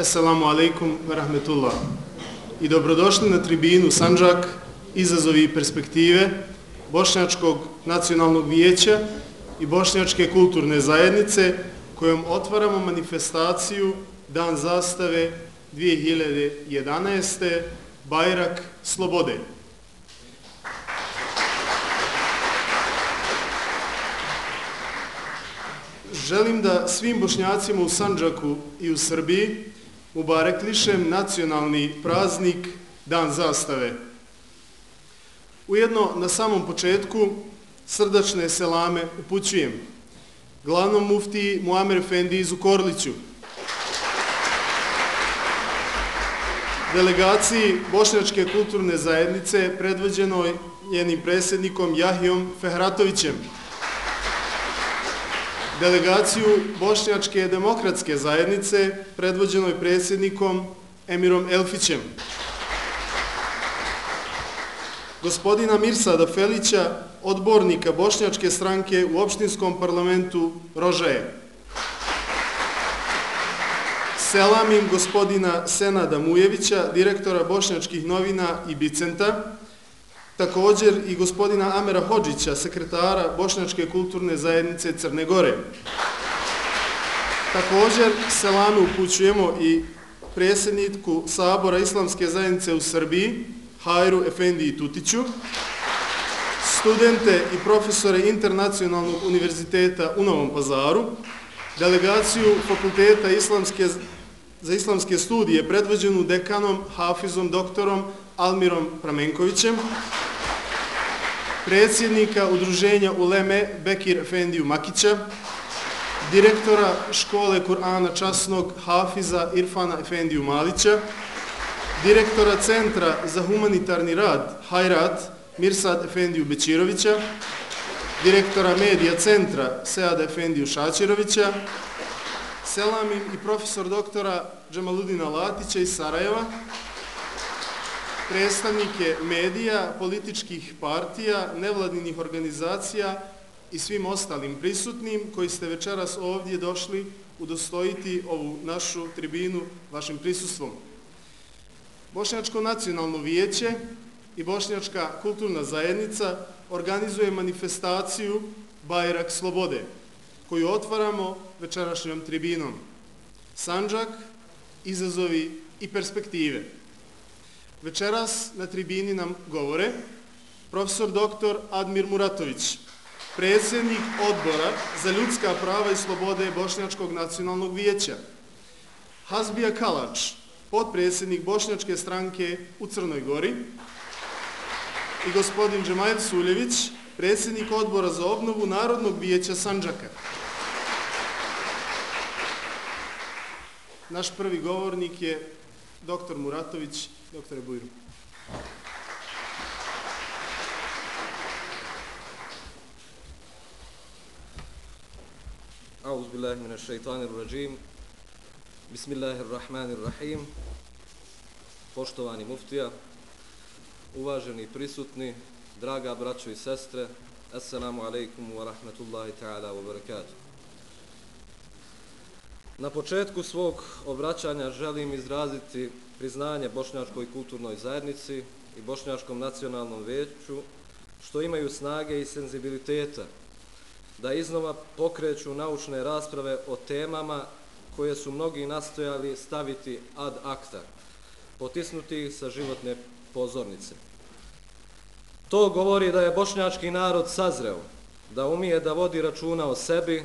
Assalamu alaikum wa rahmetullah. I dobrodošli na tribinu Sandžak, izazovi i perspektive Bošnjačkog nacionalnog vijeća i Bošnjačke kulturne zajednice kojom otvaramo manifestaciju Dan zastave 2011. Bajrak slobode. Želim da svim Bošnjacima u Sandžaku i u Srbiji mubareklišem nacionalni praznik Dan zastave. Ujedno, na samom početku, srdačne selame upućujem glavnom muftiji Muamer Efendiji Zukorliću, delegaciji Bošnjačke kulturne zajednice predvođenoj njenim predsjednikom Jahijom Fehratovićem, delegaciju Bošnjačke demokratske zajednice predvođenoj predsjednikom Emirom Elfićem, gospodina Mirsada Felića, odbornika Bošnjačke stranke u opštinskom parlamentu Rožaje. Selamim gospodina Senada Mujevića, direktora Bošnjačkih novina i Bicenta, također i gospodina Amera Hodžića, sekretara Bošnjačke kulturne zajednice Crne Gore. Također selame upućujemo i predsjedniku Sabora Islamske zajednice u Srbiji, Hajru Efendiji Tutiću, studente i profesore Internacionalnog univerziteta u Novom Pazaru, delegaciju Fakulteta za islamske studije predvođenu dekanom Hafizom doktorom Almirom Pramenkovićem, predsjednika Udruženja Uleme Bekir Efendiju Makića, direktora Škole Kur'ana časnog Hafiza Irfana Efendiju Malića, direktora Centra za humanitarni rad Hajrat Mirsad Efendiju Bećirovića, direktora Medija centra Seada Efendiju Šačirovića, selamim i profesor doktora Džemaludina Latića iz Sarajeva, predstavnike medija, političkih partija, nevladinih organizacija i svim ostalim prisutnim koji ste večeras ovdje došli udostojiti ovu našu tribinu vašim prisustvom. Bošnjačko nacionalno vijeće i Bošnjačka kulturna zajednica organizuje manifestaciju Bajrak slobode, koju otvaramo večerašnjom tribinom. Sandžak, izazovi i perspektive. Večeras na tribini nam govore profesor dr. Admir Muratović, predsjednik Odbora za ljudska prava i slobode Bošnjačkog nacionalnog vijeća, Hazbija Kalač, potpredsjednik Bošnjačke stranke u Crnoj Gori, i gospodin Džemail Suljević, predsjednik Odbora za obnovu Narodnog vijeća Sandžaka. Naš prvi govornik je dr. Muratović. Doktore Bujru. Auzubillahi mineššeitanirradžim. Bismillahirrahmanirrahim. Poštovani muftija, uvaženi prisutni, draga braćo i sestre, assalamu alaikum wa rahmatullahi ta'ala wa barakatuh. Na početku svog obraćanja želim izraziti priznanje Bošnjačkoj kulturnoj zajednici i Bošnjačkom nacionalnom vijeću što imaju snage i senzibiliteta da iznova pokreću naučne rasprave o temama koje su mnogi nastojali staviti ad acta, potisnuti ih sa životne pozornice. To govori da je bošnjački narod sazreo, da umije da vodi računa o sebi,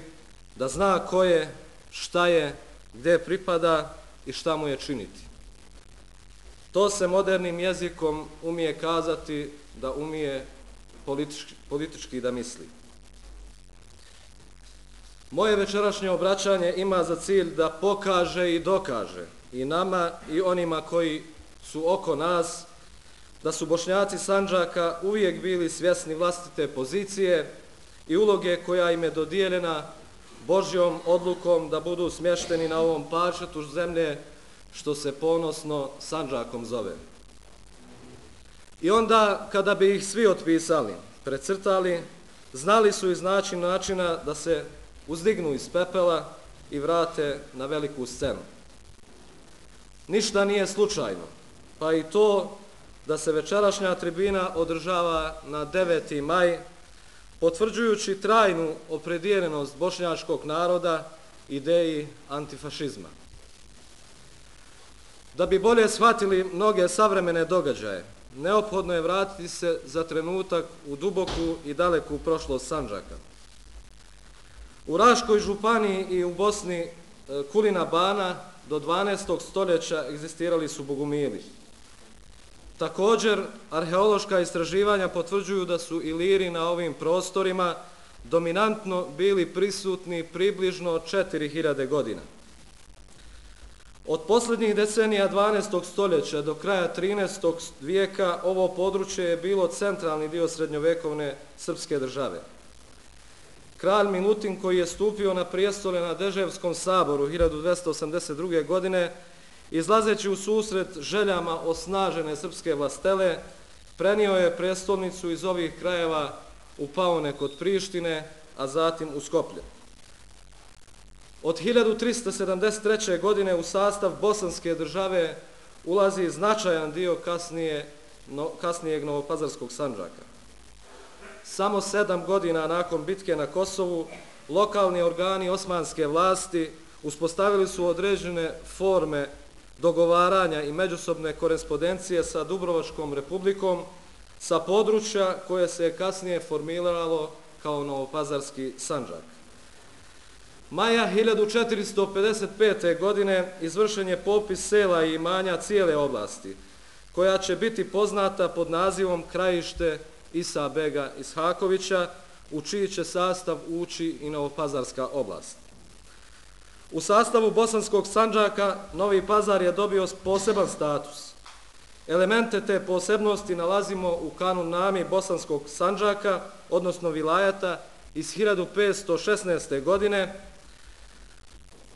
da zna ko je, šta je, gdje pripada i šta mu je činiti. To se modernim jezikom umije kazati da umije politički da misli. Moje večerašnje obraćanje ima za cilj da pokaže i dokaže i nama i onima koji su oko nas da su Bošnjaci Sandžaka uvijek bili svjesni vlastite pozicije i uloge koja im je dodijeljena Božjom odlukom da budu smješteni na ovom parčetu zemlje što se ponosno Sandžakom zove. I onda, kada bi ih svi otpisali, precrtali, znali su iznaći načina da se uzdignu iz pepela i vrate na veliku scenu. Ništa nije slučajno, pa i to da se večerašnja tribina održava na 9. maj, potvrđujući trajnu opredijeljenost bošnjačkog naroda ideji antifašizma. Da bi bolje shvatili mnoge savremene događaje, neophodno je vratiti se za trenutak u duboku i daleku prošlost Sandžaka. U Raškoj županiji i u Bosni Kulina Bana do 12. stoljeća egzistirali su bogumili. Također, arheološka istraživanja potvrđuju da su Iliri na ovim prostorima dominantno bili prisutni približno 4000 godina. Od posljednjih decenija 12. stoljeća do kraja 13. vijeka ovo područje je bilo centralni dio srednjovekovne srpske države. Kralj Milutin, koji je stupio na prijestolje na Deževskom saboru 1282. godine, izlazeći u susret željama osnažene srpske vlastele, prenio je prestolnicu iz ovih krajeva u Paone kod Prištine, a zatim u Skoplje. Od 1373. godine u sastav bosanske države ulazi značajan dio kasnijeg Novopazarskog Sandžaka. Samo 7 godina nakon bitke na Kosovu, lokalni organi osmanske vlasti uspostavili su određene forme dogovaranja i međusobne korespondencije sa Dubrovačkom republikom sa područja koje se je kasnije formiralo kao Novopazarski Sandžak. Maja 1455. godine izvršen je popis sela i imanja cijele oblasti, koja će biti poznata pod nazivom Krajište Isa Bega Ishakovića, u čiji će sastav ući i Novopazarska oblast. U sastavu Bosanskog Sandžaka Novi Pazar je dobio poseban status. Elemente te posebnosti nalazimo u kanunnami Bosanskog Sandžaka, odnosno vilajata iz 1516. godine.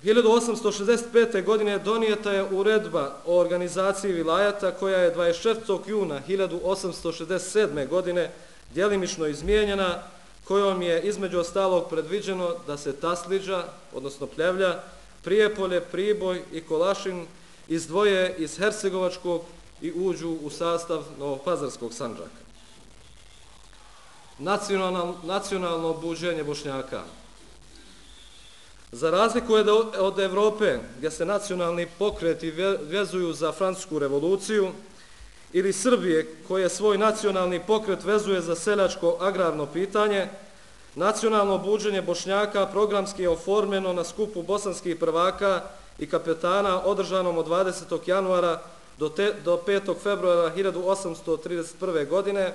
1865. godine donijeta je uredba o organizaciji vilajata koja je 24. juna 1867. godine djelimično izmijenjena, kojom je između ostalog predviđeno da se Tasliđa, odnosno Pljevlja, Prijepolje, Priboj i Kolašin izdvoje iz Hercegovačkog i uđu u sastav Novopazarskog Sandžaka. Nacionalno buđenje Bošnjaka. Za razliku od Evrope, gdje se nacionalni pokreti vezuju za Francusku revoluciju, ili Srbije, koje svoj nacionalni pokret vezuje za seljačko agrarno pitanje, nacionalno buđenje Bošnjaka programski je oformljeno na skupu bosanskih prvaka i kapetana održanom od 20. januara do 5. februara 1831. godine,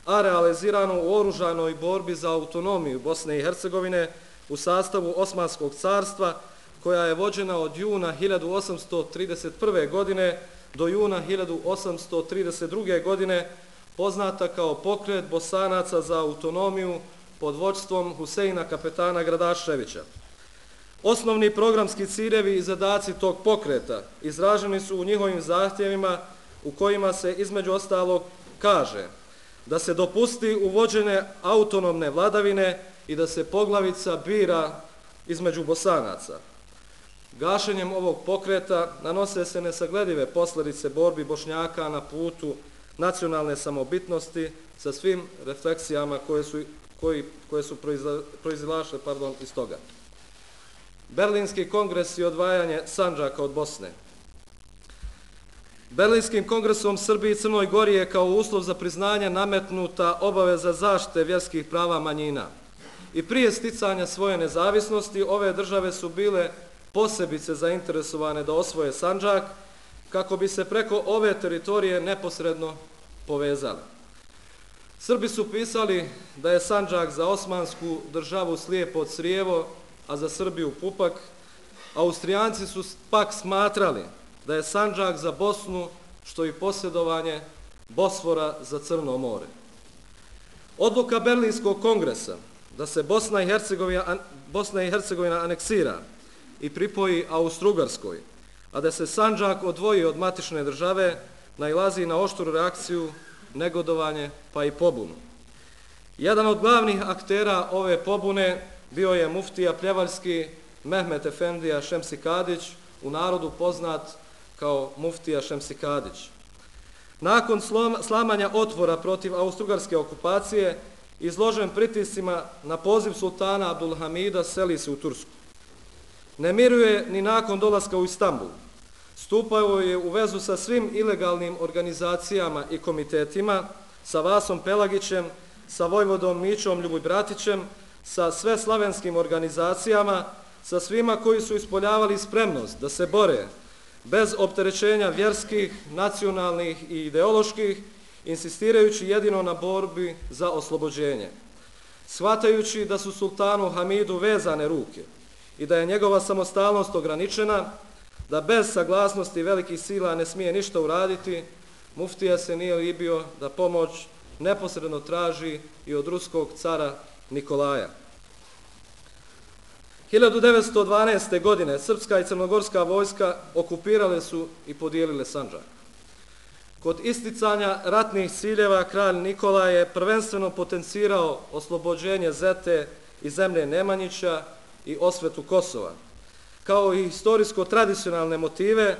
a realizirano u oružanoj borbi za autonomiju Bosne i Hercegovine u sastavu Osmanskog carstva, koja je vođena od juna 1831. godine do juna 1832. godine, poznata kao pokret Bosanaca za autonomiju pod vođstvom Huseina kapetana Gradaševića. Osnovni programski ciljevi i zadaci tog pokreta izraženi su u njihovim zahtjevima, u kojima se između ostalog kaže da se dopusti uvođenje autonomne vladavine i da se poglavica bira između Bosanaca. Gašenjem ovog pokreta nanose se nesagledive posljedice borbi Bošnjaka na putu nacionalne samobitnosti sa svim refleksijama koje su proizilašle iz toga. Berlinski kongres i odvajanje Sandžaka od Bosne. Berlinskim kongresom Srbiji i Crnoj Gori je kao uslov za priznanje nametnuta obaveza zaštite vjerskih prava manjina. I prije sticanja svoje nezavisnosti ove države su bile posebice zainteresovane da osvoje Sandžak, kako bi se preko ove teritorije neposredno povezali. Srbi su pisali da je Sandžak za osmansku državu slijepo crijevo, a za Srbiju pupak. Austrijanci su pak smatrali da je Sandžak za Bosnu što i posjedovanje Bosfora za Crno more. Odluka Berlinskog kongresa da se Bosna i Hercegovina aneksira i pripoji Austro-Ugarskoj, a da se Sandžak odvoji od matične države, nailazi na oštru reakciju, negodovanje pa i pobunu. Jedan od glavnih aktera ove pobune bio je muftija pljevaljski Mehmet Efendija Šemsi Kadić, u narodu poznat kao muftija Šemsi Kadić. Nakon slamanja otpora protiv austrougarske okupacije, izložen pritiscima na poziv sultana Abdulhamida, seli se u Tursku. Ne miruje ni nakon dolaska u Istanbul. Stupao je u vezu sa svim ilegalnim organizacijama i komitetima, sa Vasom Pelagićem, sa vojvodom Mićom Ljuboj-Bratićem, sa sve slavenskim organizacijama, sa svima koji su ispoljavali spremnost da se bore bez opterećenja vjerskih, nacionalnih i ideoloških, insistirajući jedino na borbi za oslobođenje. Shvatajući da su sultanu Hamidu vezane ruke i da je njegova samostalnost ograničena, da bez saglasnosti velikih sila ne smije ništa uraditi, muftija se nije libio da pomoć neposredno traži i od ruskog cara Nikolaja. 1912. godine srpska i crnogorska vojska okupirale su i podijelile Sandžak. Kod isticanja ratnih ciljeva kralj Nikolaj je prvenstveno potencirao oslobođenje Zete i zemlje Nemanjića i osvetu Kosova, kao i historijsko-tradicionalne motive,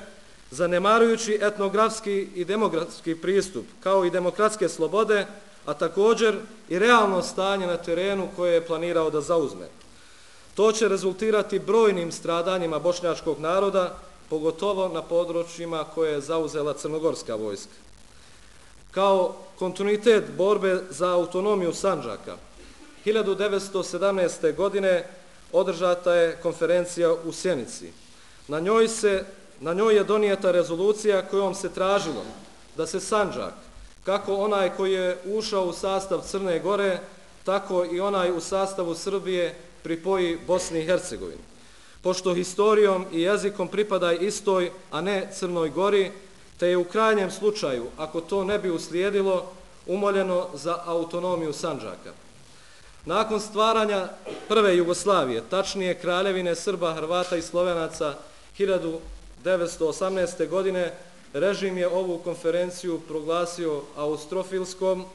zanemarujući etnografski i demografski pristup, kao i demokratske slobode, a također i realno stanje na terenu koje je planirao da zauzme. To će rezultirati brojnim stradanjima bošnjačkog naroda, pogotovo na područjima koje je zauzela crnogorska vojska. Kao kontinuitet borbe za autonomiju Sandžaka, 1917. godine održata je konferencija u Sjenici. Na njoj je donijeta rezolucija kojom se tražilo da se Sandžak, kako onaj koji je ušao u sastav Crne Gore, tako i onaj u sastavu Srbije, pripoji Bosni i Hercegovini. Pošto historijom i jezikom pripada istoj, a ne Crnoj Gori, te je u krajnjem slučaju, ako to ne bi uslijedilo, umoljeno za autonomiju Sandžaka. Nakon stvaranja prve Jugoslavije, tačnije Kraljevine Srba, Hrvata i Slovenaca 1918. godine, režim je ovu konferenciju proglasio austrofilskom,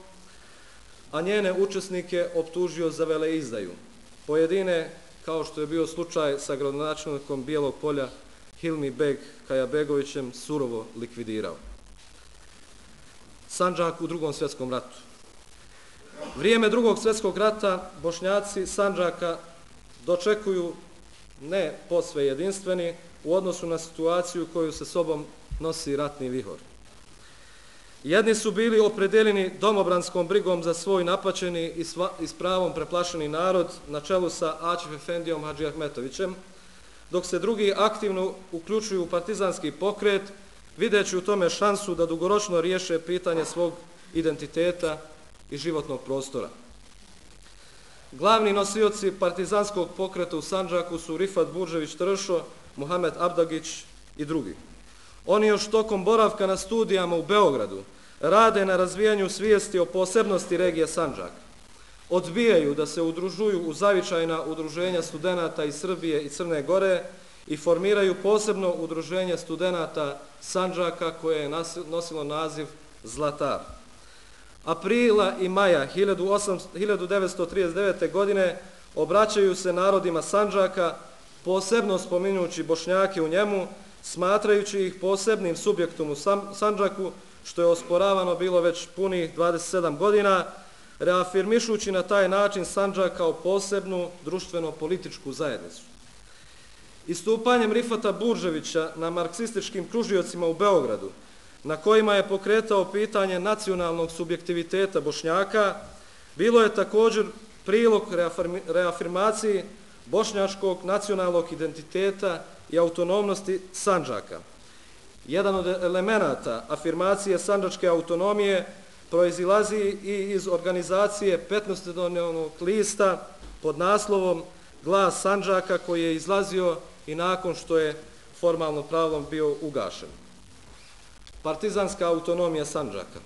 a njene učesnike optužio za veleizdaju. Pojedine, kao što je bio slučaj sa gradonačelnikom Bijelog Polja Hilmi Beg Kajabegovićem, surovo likvidirao. Sandžak u Drugom svjetskom ratu. Vrijeme Drugog svjetskog rata Bošnjaci Sandžaka dočekuju ne posve jedinstveni u odnosu na situaciju koju se sobom nosi ratni vihor. Jedni su bili opredeljeni domobranskom brigom za svoj napaćeni i s pravom preplašeni narod na čelu sa Aćif Efendijom Hadžiahmetovićem, dok se drugi aktivno uključuju u partizanski pokret, videći u tome šansu da dugoročno riješe pitanje svog identiteta i životnog prostora. Glavni nosioci partizanskog pokreta u Sandžaku su Rifat Buržević-Tršo, Muhamed Abdagić i drugi. Oni još tokom boravka na studijama u Beogradu rade na razvijanju svijesti o posebnosti regije Sandžak. Odbijaju da se udružuju u zavičajna udruženja studenata iz Srbije i Crne Gore i formiraju posebno udruženje studenata Sandžaka koje je nosilo naziv Zlatar. Aprila i maja 1939. godine obraćaju se narodima Sandžaka, posebno spominjući Bošnjake u njemu, smatrajući ih posebnim subjektom u Sandžaku, što je osporavano bilo već punih 27 godina, reafirmišući na taj način Sandžak kao posebnu društveno-političku zajednicu. Istupanjem Rifata Burževića na marksističkim kružiocima u Beogradu, na kojima je pokretao pitanje nacionalnog subjektiviteta Bošnjaka, bilo je također prilog reafirmaciji bošnjačkog nacionalnog identiteta i autonomnosti Sandžaka. Jedan od elemenata afirmacije sandžačke autonomije proizilazi i iz organizacije 15-dnevnog lista pod naslovom Glas Sandžaka, koji je izlazio i nakon što je formalno pravom bio ugašen. Partizanska autonomija Sandžaka.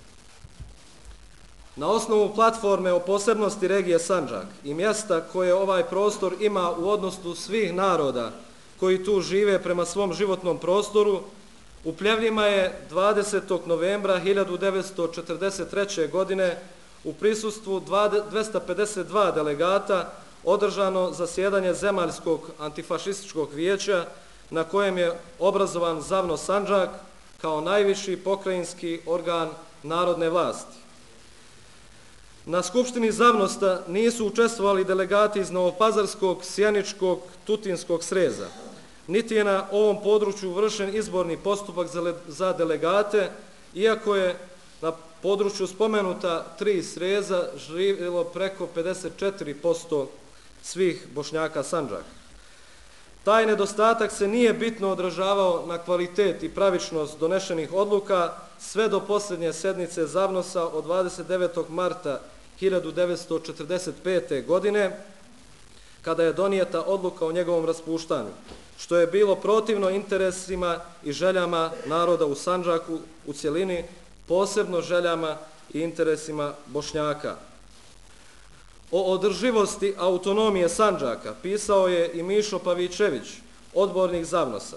Na osnovu platforme o posebnosti regije Sandžak i mjesta koje ovaj prostor ima u odnosu svih naroda koji tu žive prema svom životnom prostoru, u Pljevljima je 20. novembra 1943. godine u prisustvu 252 delegata održano zasjedanje Zemaljskog antifašističkog vijeća na kojem je obrazovan ZAVNO Sandžak kao najviši pokrajinski organ narodne vlasti. Na Skupštini ZAVNOSTA nisu učestvovali delegati iz Novopazarskog, Sjeničkog, Tutinskog sreza, niti je na ovom području vršen izborni postupak za delegate, iako je na području spomenuta 3 sreza živjelo preko 54% svih Bošnjaka Sandžaka. Taj nedostatak se nije bitno odražavao na kvalitet i pravičnost donešenih odluka sve do posljednje sednice ZAVNOS-a od 29. marta 1945. godine, kada je donijeta odluka o njegovom raspuštanju, što je bilo protivno interesima i željama naroda u Sandžaku u cjelini, posebno željama i interesima Bošnjaka. O održivosti autonomije Sandžaka pisao je i Mišo Pavićević, odbornik ZAVNOS-a.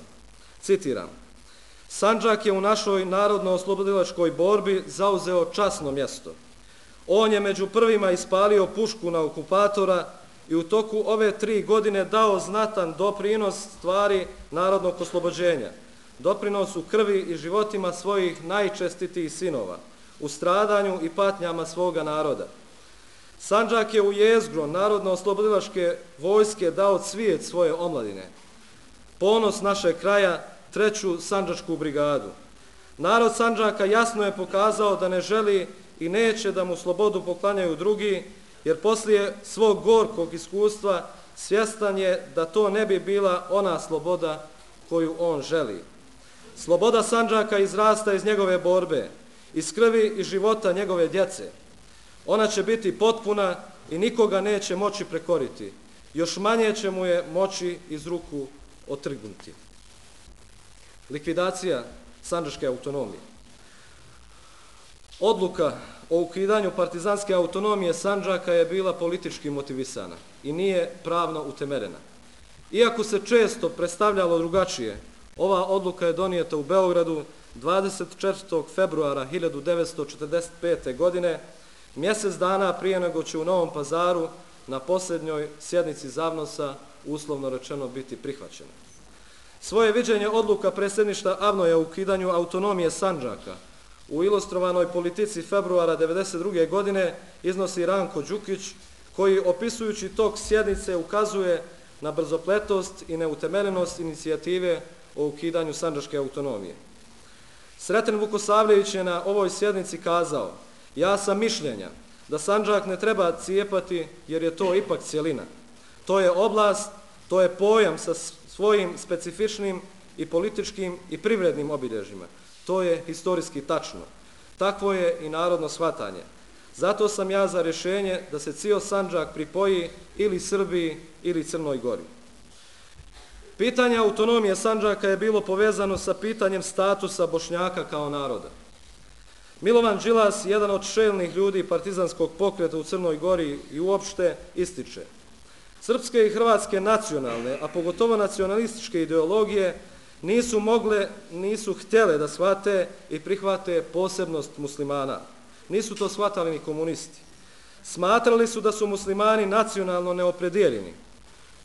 Citiram: Sandžak je u našoj narodno-oslobodilačkoj borbi zauzeo časno mjesto. On je među prvima ispalio pušku na okupatora i u toku ove 3 godine dao znatan doprinos stvari narodnog oslobođenja, doprinos u krvi i životima svojih najčestitijih sinova, u stradanju i patnjama svoga naroda. Sandžak je u jezgro narodno-oslobodilačke vojske dao cvijet svoje omladine, ponos našeg kraja, 3. Sandžačku brigadu. Narod Sandžaka jasno je pokazao da ne želi i neće da mu slobodu poklanjaju drugi, jer poslije svog gorkog iskustva svjestan je da to ne bi bila ona sloboda koju on želi. Sloboda Sandžaka izrasta iz njegove borbe, iz krvi i života njegove djece. Ona će biti potpuna i nikoga neće moći prekoriti. Još manje će mu je moći iz ruku otrgnuti. Likvidacija sandžačke autonomije. Odluka o ukidanju partizanske autonomije Sandžaka je bila politički motivisana i nije pravno utemeljena. Iako se često predstavljalo drugačije, ova odluka je donijeta u Beogradu 24. februara 1945. godine, mjesec dana prije nego će u Novom Pazaru na posljednjoj sjednici ZAVNOS-a uslovno rečeno biti prihvaćena. Svoje viđenje odluka predsjedništva AVNOJ-a o ukidanju autonomije Sandžaka u ilustrovanoj politici februara 1992. godine iznosi Ranko Đukić, koji opisujući tok sjednice ukazuje na brzopletost i neutemeljenost inicijative o ukidanju sandžačke autonomije. Sreten Vukosavljević je na ovoj sjednici kazao: ja sam mišljenja da Sandžak ne treba cijepati jer je to ipak cjelina. To je oblast, to je pojam sa svojim specifičnim i političkim i privrednim obilježjima. To je historijski tačno. Takvo je i narodno shvatanje. Zato sam ja za rješenje da se cijel Sandžak pripoji ili Srbiji ili Crnoj Gori. Pitanje autonomije Sandžaka je bilo povezano sa pitanjem statusa Bošnjaka kao naroda. Milovan Đilas, jedan od čelnih ljudi partizanskog pokreta u Crnoj Gori i uopšte, ističe: srpske i hrvatske nacionalne, a pogotovo nacionalističke ideologije nisu htjele da shvate i prihvate posebnost muslimana. Nisu to shvatali ni komunisti. Smatrali su da su muslimani nacionalno neopredijeljeni,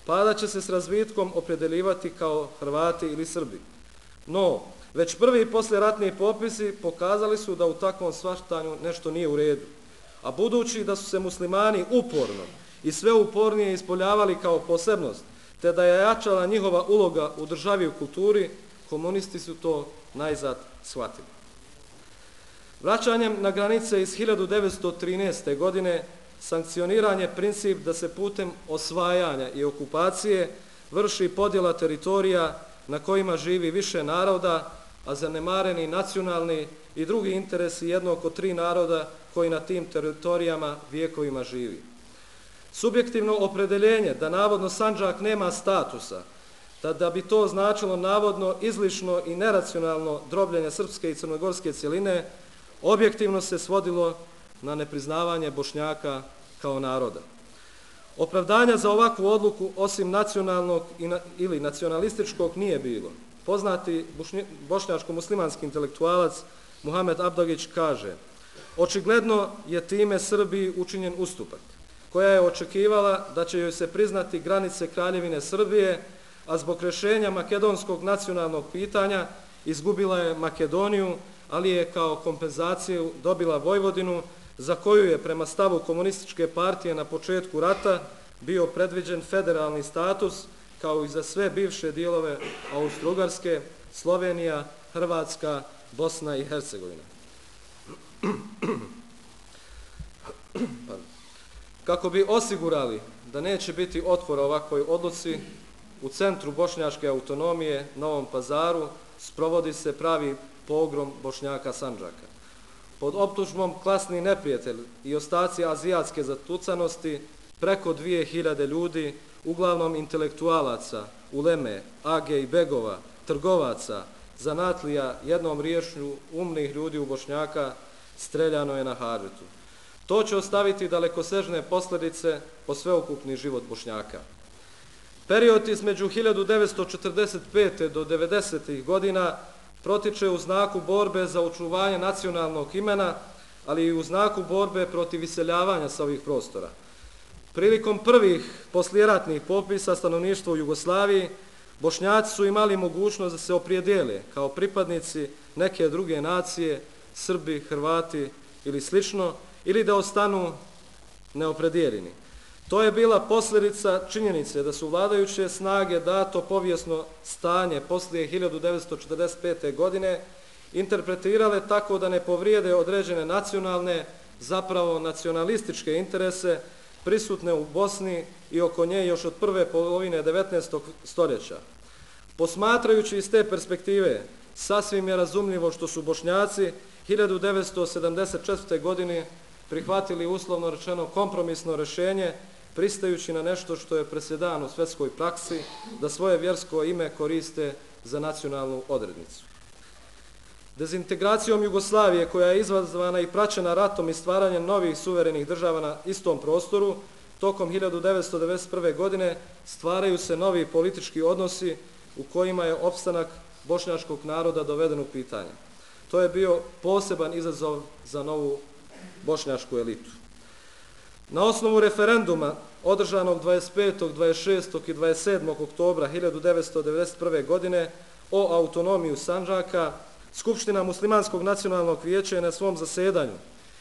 pa da će se s razvitkom opredeljivati kao Hrvati ili Srbi. No, već prvi poslijeratni popisi pokazali su da u takvom shvatanju nešto nije u redu. A budući da su se muslimani uporno i sve upornije ispoljavali kao posebnost, te da je jačala njihova uloga u državi i u kulturi, komunisti su to najzad shvatili. Vraćanjem na granice iz 1913. godine sankcioniran je princip da se putem osvajanja i okupacije vrši podjela teritorija na kojima živi više naroda, a zanemareni nacionalni i drugi interesi jednog od 3 naroda koji na tim teritorijama vijekovima živi. Subjektivno opredeljenje da navodno Sandžak nema statusa, da bi to značilo navodno izlišno i neracionalno drobljenje srpske i crnogorske cjeline, objektivno se svodilo na nepriznavanje Bošnjaka kao naroda. Opravdanja za ovakvu odluku, osim nacionalnog ili nacionalističkog, nije bilo. Poznati bošnjačko-muslimanski intelektualac Muhamed Abdagić kaže: očigledno je time Srbiji učinjen ustupak, koja je očekivala da će joj se priznati granice Kraljevine Srbije, a zbog rješenja makedonskog nacionalnog pitanja izgubila je Makedoniju, ali je kao kompenzaciju dobila Vojvodinu, za koju je prema stavu komunističke partije na početku rata bio predviđen federalni status, kao i za sve bivše dijelove Austro-Ugarske, Slovenija, Hrvatska, Bosna i Hercegovina. Kako bi osigurali da neće biti otpora ovakvoj odluci, u centru bošnjačke autonomije, Novom Pazaru, sprovodi se pravi pogrom Bošnjaka Sandžaka. Pod optužbom klasni neprijatelj i ostaci azijatske zatucanosti, preko 2000 ljudi, uglavnom intelektualaca, uleme, age i begova, trgovaca, zanatlija, jednom riječju umnih ljudi u Bošnjaka, streljano je na Hadžetu. To će ostaviti dalekosežne posljedice po sveukupni život Bošnjaka. Period između 1945. do 90. godina protiče u znaku borbe za očuvanje nacionalnog imena, ali i u znaku borbe protiv iseljavanja sa ovih prostora. Prilikom prvih poslijeratnih popisa stanovništva u Jugoslaviji, Bošnjaci su imali mogućnost da se opredijele kao pripadnici neke druge nacije, Srbi, Hrvati ili slično, ili da ostanu neopredijeljeni. To je bila posljedica činjenice da su vladajuće snage dato povijesno stanje poslije 1945. godine interpretirale tako da ne povrijede određene nacionalne, zapravo nacionalističke interese prisutne u Bosni i oko nje još od prve polovine 19. stoljeća. Posmatrajući iz te perspektive, sasvim je razumljivo što su Bošnjaci 1974. godine prihvatili uslovno rečeno kompromisno rješenje, pristajući na nešto što je presedan u svjetskoj praksi, da svoje vjersko ime koriste za nacionalnu odrednicu. Dezintegracijom Jugoslavije, koja je izazvana i praćena ratom i stvaranjem novih suverenih država na istom prostoru, tokom 1991. godine stvaraju se novi politički odnosi u kojima je opstanak bošnjačkog naroda doveden u pitanje. To je bio poseban izazov za novu bošnjačku elitu. Na osnovu referenduma održanog 25., 26. i 27. oktobra 1991. godine o autonomiju Sandžaka, Skupština Muslimanskog nacionalnog vijeća je na svom zasedanju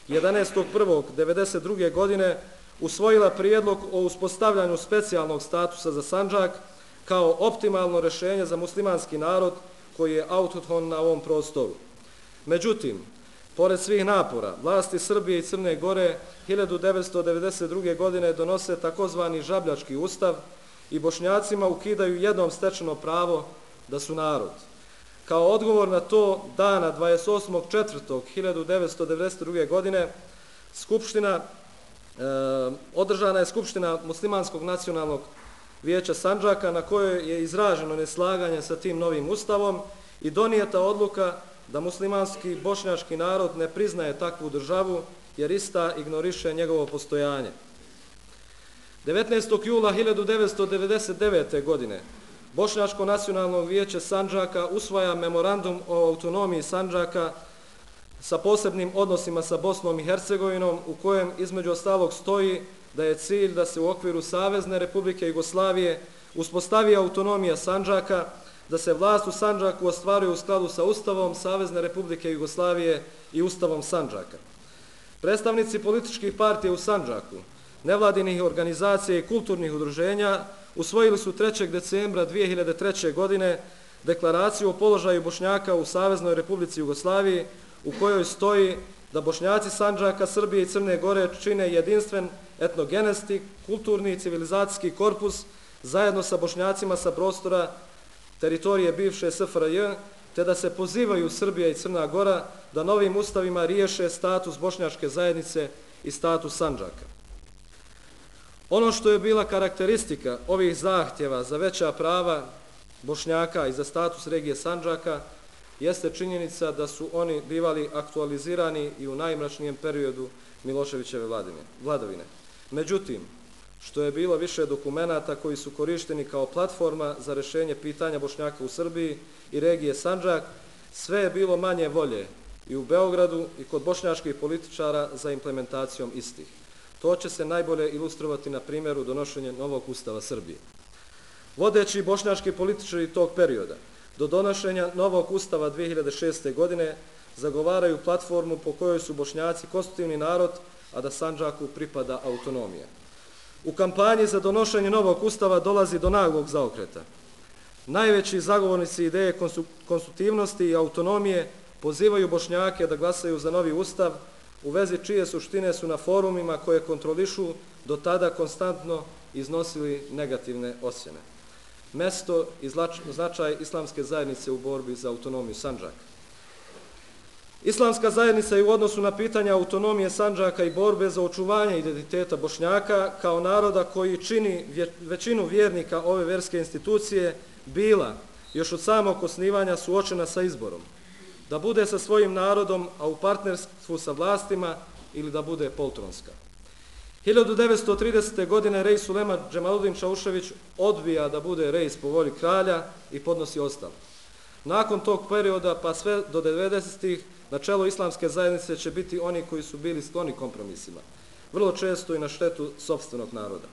11.1.1992. godine usvojila prijedlog o uspostavljanju specijalnog statusa za Sandžak kao optimalno rješenje za muslimanski narod koji je autohton na ovom prostoru. Međutim, pored svih napora, vlasti Srbije i Crne Gore 1992. godine donose takozvani Žabljački ustav i Bošnjacima ukidaju jednom stečeno pravo da su narod. Kao odgovor na to, dana 28.4.1992. godine održana je Skupština Muslimanskog nacionalnog vijeća Sandžaka na kojoj je izraženo neslaganje sa tim novim ustavom i donijeta odluka da muslimanski bošnjački narod ne priznaje takvu državu jer ista ignoriše njegovo postojanje. 19. jula 1999. godine Bošnjačko nacionalno vijeće Sandžaka usvaja memorandum o autonomiji Sandžaka sa posebnim odnosima sa Bosnom i Hercegovinom u kojem između ostalog stoji da je cilj da se u okviru Savezne Republike Jugoslavije uspostavi autonomija Sandžaka, da se vlast u Sandžaku ostvaruje u skladu sa Ustavom Savezne Republike Jugoslavije i Ustavom Sandžaka. Predstavnici političkih partija u Sandžaku, nevladinih organizacija i kulturnih udruženja usvojili su 3. decembra 2003. godine deklaraciju o položaju Bošnjaka u Saveznoj Republici Jugoslaviji u kojoj stoji da Bošnjaci Sandžaka, Srbije i Crne Gore čine jedinstven etnogenetski, kulturni i civilizacijski korpus zajedno sa Bošnjacima sa prostora teritorije bivše SFRJ, te da se pozivaju Srbija i Crna Gora da novim ustavima riješe status bošnjačke zajednice i status Sandžaka. Ono što je bila karakteristika ovih zahtjeva za veća prava Bošnjaka i za status regije Sandžaka jeste činjenica da su oni bivali aktualizirani i u najmračnijem periodu Miloševićeve vladavine. Međutim, što je bilo više dokumenata koji su korišteni kao platforma za rješenje pitanja Bošnjaka u Srbiji i regije Sandžak, sve je bilo manje volje i u Beogradu i kod bošnjačkih političara za implementacijom istih. To će se najbolje ilustrovati na primjeru donošenja novog Ustava Srbije. Vodeći bošnjački političari tog perioda do donošenja novog ustava 2006. godine zagovaraju platformu po kojoj su Bošnjaci konstitutivni narod, a da Sandžaku pripada autonomija. U kampanji za donošenje novog ustava dolazi do naglog zaokreta. Najveći zagovornici ideje konstitutivnosti i autonomije pozivaju Bošnjake da glasaju za novi ustav, u vezi čije suštine su na forumima koje kontrolišu do tada konstantno iznosili negativne ocjene. Mesto i značaj islamske zajednice u borbi za autonomiju Sandžaka. Islamska zajednica je u odnosu na pitanja autonomije Sandžaka i borbe za očuvanje identiteta Bošnjaka kao naroda koji čini većinu vjernika ove vjerske institucije bila još od samog osnivanja suočena sa izborom da bude sa svojim narodom, a u partnerstvu sa vlastima, ili da bude poltronska. 1930. godine rej Sulejman Džemaludin Čaušević odbija da bude rejs po volji kralja i podnosi ostavku. Nakon tog perioda pa sve do 90-ih na čelu islamske zajednice će biti oni koji su bili skloni kompromisima, vrlo često i na štetu sopstvenog naroda.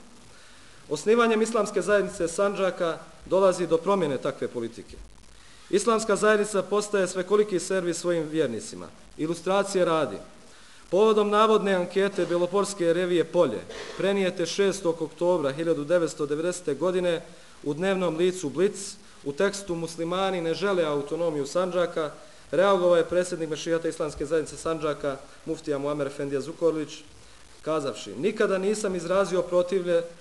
Osnivanjem islamske zajednice Sandžaka dolazi do promjene takve politike. Islamska zajednica postaje svekoliki servis svojim vjernicima. Ilustracije radi. Povodom navodne ankete Bjeloporske revije Polje, prenijete 6. oktobra 1990. godine u dnevnom licu Blic, u tekstu Muslimani ne žele autonomiju Sandžaka, reagovao je predsjednik Mešijata Islamske zajednice Sandžaka, muftija Muamer Efendija Zukorlić, kazavši: nikada nisam izrazio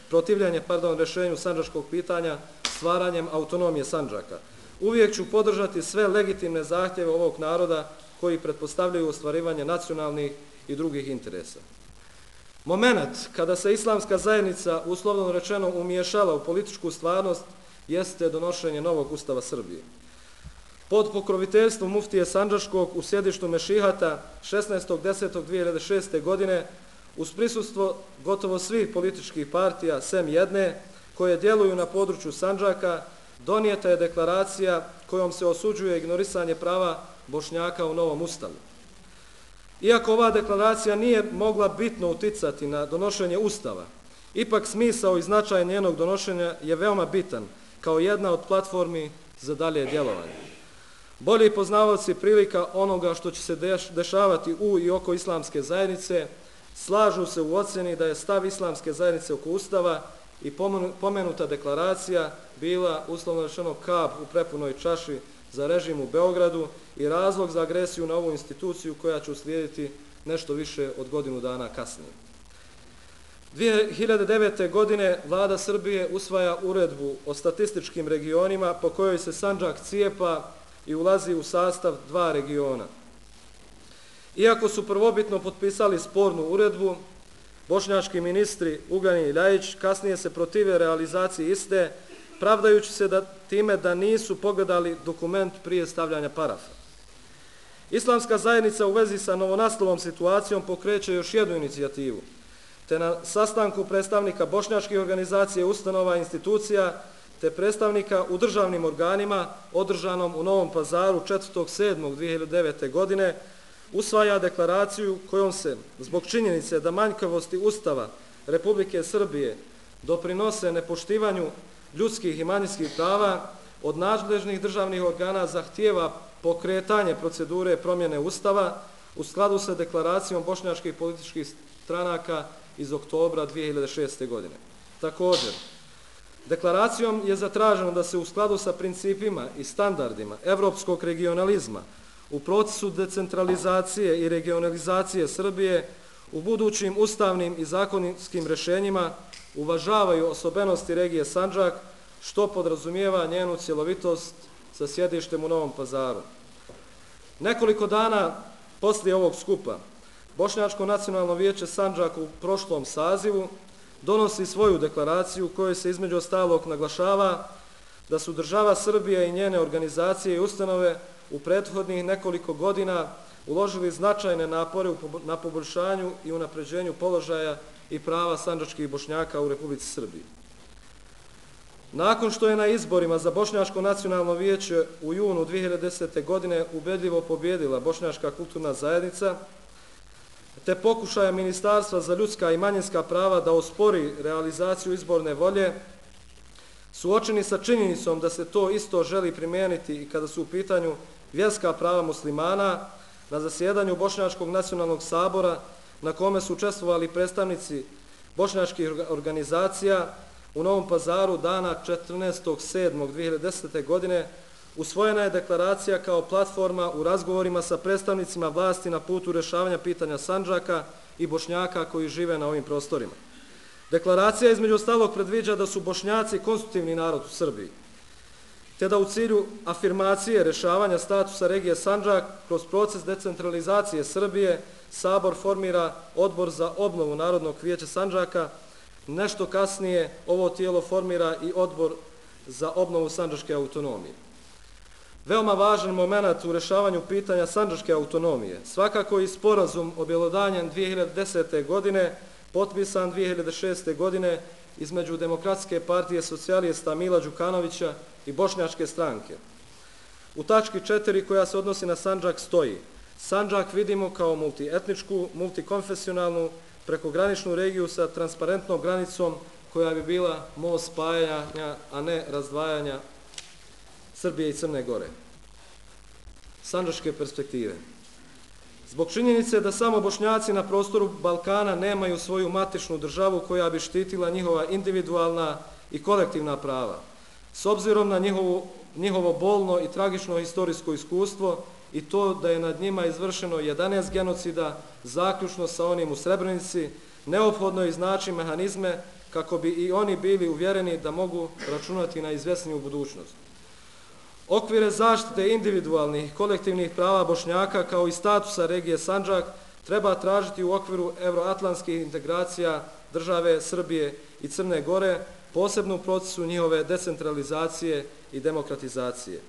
protivljanje rješenju sandžačkog pitanja stvaranjem autonomije Sandžaka. Uvijek ću podržati sve legitimne zahtjeve ovog naroda koji pretpostavljaju ostvarivanje nacionalnih i drugih interesa. Momenat kada se islamska zajednica, uslovno rečeno, umiješala u političku stvarnost jeste donošenje novog ustava Srbije. Pod pokroviteljstvom muftije Sandžačkog u sjedištu Mešihata 16.10.2006. godine uz prisustvo gotovo svih političkih partija, sem jedne, koje djeluju na području Sandžaka, donijeta je deklaracija kojom se osuđuje ignorisanje prava Bošnjaka u novom ustavu. Iako ova deklaracija nije mogla bitno uticati na donošenje ustava, ipak smisao i značaj njenog donošenja je veoma bitan kao jedna od platformi za dalje djelovanje. Bolji poznavaoci prilika onoga što će se dešavati u i oko islamske zajednice slažu se u ocjeni da je stav islamske zajednice oko ustava i pomenuta deklaracija bila, uslovno rečeno, kap u prepunoj čaši za režim u Beogradu i razlog za agresiju na ovu instituciju koja će uslijediti nešto više od godinu dana kasnije. 2009. godine Vlada Srbije usvaja uredbu o statističkim regionima po kojoj se Sandžak cijepa i ulazi u sastav 2 regiona. Iako su prvobitno potpisali spornu uredbu, bošnjački ministri Ugljanin i Ljajić kasnije se protive realizaciji iste, pravdajući se time da nisu pogledali dokument prije stavljanja parafa. Islamska zajednica u vezi sa novonastalom situacijom pokreće još jednu inicijativu, te na sastanku predstavnika bošnjačkih organizacija, ustanova i institucija, te predstavnika u državnim organima, održanom u Novom Pazaru 4.7.2009. godine, usvaja deklaraciju kojom se, zbog činjenice da manjkavosti Ustava Republike Srbije doprinose nepoštivanju ljudskih i manjinskih prava, od nadležnih državnih organa zahtijeva pokretanje procedure promjene Ustava u skladu sa deklaracijom bošnjačkih političkih stranaka iz oktobra 2006. godine. Također, deklaracijom je zatraženo da se u skladu sa principima i standardima evropskog regionalizma u procesu decentralizacije i regionalizacije Srbije u budućim ustavnim i zakonskim rješenjima uvažavaju osobenosti regije Sandžak, što podrazumijeva njenu cjelovitost sa sjedištem u Novom Pazaru. Nekoliko dana poslije ovog skupa, Bošnjačko nacionalno vijeće Sandžaka u prošlom sazivu donosi svoju deklaraciju u kojoj se između ostalog naglašava da su država Srbija i njene organizacije i ustanove u prethodnih nekoliko godina uložili značajne napore na poboljšanju i unapređenju položaja i prava sandžačkih Bošnjaka u Republici Srbiji. Nakon što je na izborima za Bošnjačko nacionalno vijeće u junu 2010. godine ubedljivo pobjedila Bošnjačka kulturna zajednica, te pokušaja Ministarstva za ljudska i manjinska prava da ospori realizaciju izborne volje, Suočeni sa činjenicom da se to isto želi primijeniti i kada su u pitanju vjerska prava muslimana, na zasjedanju Bošnjačkog nacionalnog sabora, na kome su učestvovali predstavnici bošnjačkih organizacija, u Novom Pazaru dana 14.7.2010. godine usvojena je deklaracija kao platforma u razgovorima sa predstavnicima vlasti na putu rješavanja pitanja Sandžaka i Bošnjaka koji žive na ovim prostorima. Deklaracija između ostalog predviđa da su Bošnjaci konstitutivni narod u Srbiji, te da u cilju afirmacije rješavanja statusa regije Sandžak kroz proces decentralizacije Srbije Sabor formira Odbor za obnovu Narodnog vijeća Sandžaka. Nešto kasnije ovo tijelo formira i Odbor za obnovu sandžačke autonomije. Veoma važan moment u rješavanju pitanja sandžačke autonomije svakako i sporazum objelodanjen 2010. godine, potpisan 2006. godine između Demokratske partije socijalista Mila Đukanovića i Bošnjačke stranke. U tački 4 koja se odnosi na Sandžak stoji: Sandžak vidimo kao multietničku, multikonfesionalnu, prekograničnu regiju sa transparentnom granicom koja bi bila most spajanja, a ne razdvajanja Srbije i Crne Gore. Sandžačke perspektive. Zbog činjenice da samo Bošnjaci na prostoru Balkana nemaju svoju matičnu državu koja bi štitila njihova individualna i kolektivna prava, s obzirom na njihovo bolno i tragično historijsko iskustvo i to da je nad njima izvršeno 11 genocida, zaključno sa onim u Srebrenici, neophodno je iznaći mehanizme kako bi i oni bili uvjereni da mogu računati na izvjesniju budućnost. Okvire zaštite individualnih i kolektivnih prava Bošnjaka kao i statusa regije Sandžak treba tražiti u okviru euroatlantskih integracija države Srbije i Crne Gore, posebno u procesu njihove decentralizacije i demokratizacije.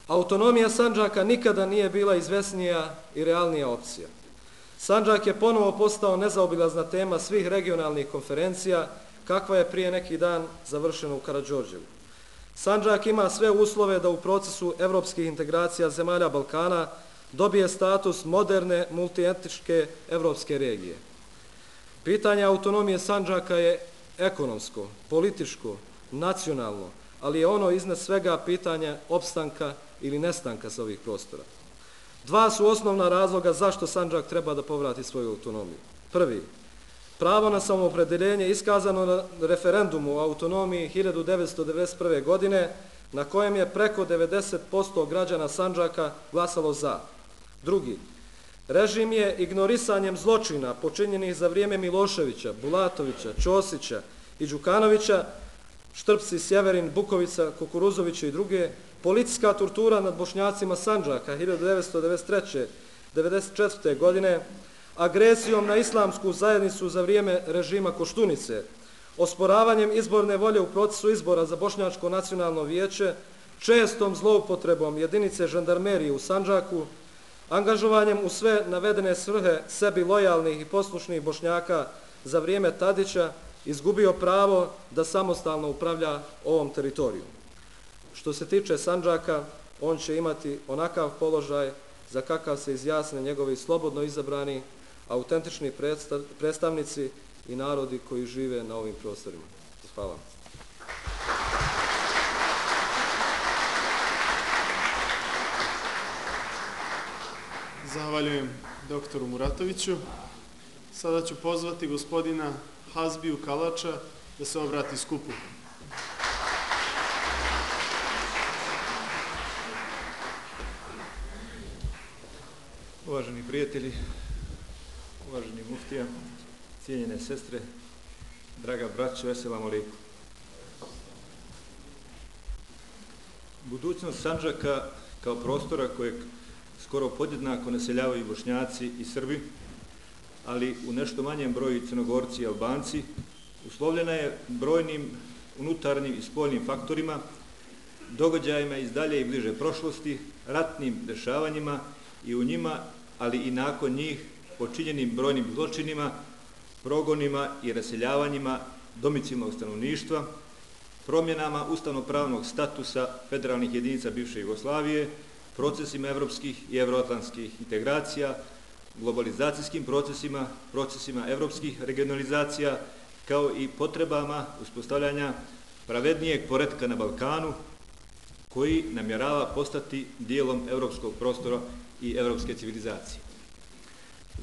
Autonomija Sandžaka nikada nije bila izvesnija i realnija opcija. Sandžak je ponovo postao nezaobilazna tema svih regionalnih konferencija, kakva je prije neki dan završena u Karađorđevu. Sandžak ima sve uslove da u procesu evropskih integracija zemalja Balkana dobije status moderne, multietničke evropske regije. Pitanje autonomije Sandžaka je ekonomsko, političko, nacionalno, ali je ono iznad svega pitanje opstanka ili nestanka sa ovih prostora. Dva su osnovna razloga zašto Sandžak treba da povrati svoju autonomiju. Prvi, pravo na samoopredeljenje iskazano na referendumu o autonomiji 1991. godine, na kojem je preko 90% građana Sandžaka glasalo za. Drugi, režim je ignorisanjem zločina počinjenih za vrijeme Miloševića, Bulatovića, Ćosića i Đukanovića, Štrpci, Sjeverin, Bukovica, Kukuruzovića i druge, policijska tortura nad Bošnjacima Sandžaka 1993-1994. godine, agresijom na islamsku zajednicu za vrijeme režima Koštunice, osporavanjem izborne volje u procesu izbora za Bošnjačko nacionalno vijeće, čestom zloupotrebom jedinice žandarmerije u Sandžaku, angažovanjem u sve navedene svrhe sebi lojalnih i poslušnih Bošnjaka za vrijeme Tadića, izgubio pravo da samostalno upravlja ovom teritorijom. Što se tiče Sandžaka, on će imati onakav položaj za kakav se izjasne njegovi slobodno izabrani, autentični predstavnici i narodi koji žive na ovim prostorima. Hvala. Zahvaljujem doktoru Muratoviću. Sada ću pozvati gospodina Hazbiju Kalača da se obrati skupu. Uvaženi prijatelji, uvaženi muftija, cijenjene sestre, draga braćo, eselamu alejkum. Budućnost Sandžaka kao prostora kojeg skoro podjednako naseljavaju Bošnjaci i Srbi, ali u nešto manjem broju i Crnogorci i Albanci, uslovljena je brojnim unutarnjim i spoljnim faktorima, događajima iz dalje i bliže prošlosti, ratnim dešavanjima i u njima, ali i nakon njih, počinjenim brojnim zločinima, progonima i raseljavanjima domicilnog stanovništva, promjenama ustavnopravnog statusa federalnih jedinica bivše Jugoslavije, procesima evropskih i evroatlantskih integracija, globalizacijskim procesima, procesima evropskih regionalizacija, kao i potrebama uspostavljanja pravednijeg poretka na Balkanu, koji namjerava postati dijelom europskog prostora i europske civilizacije.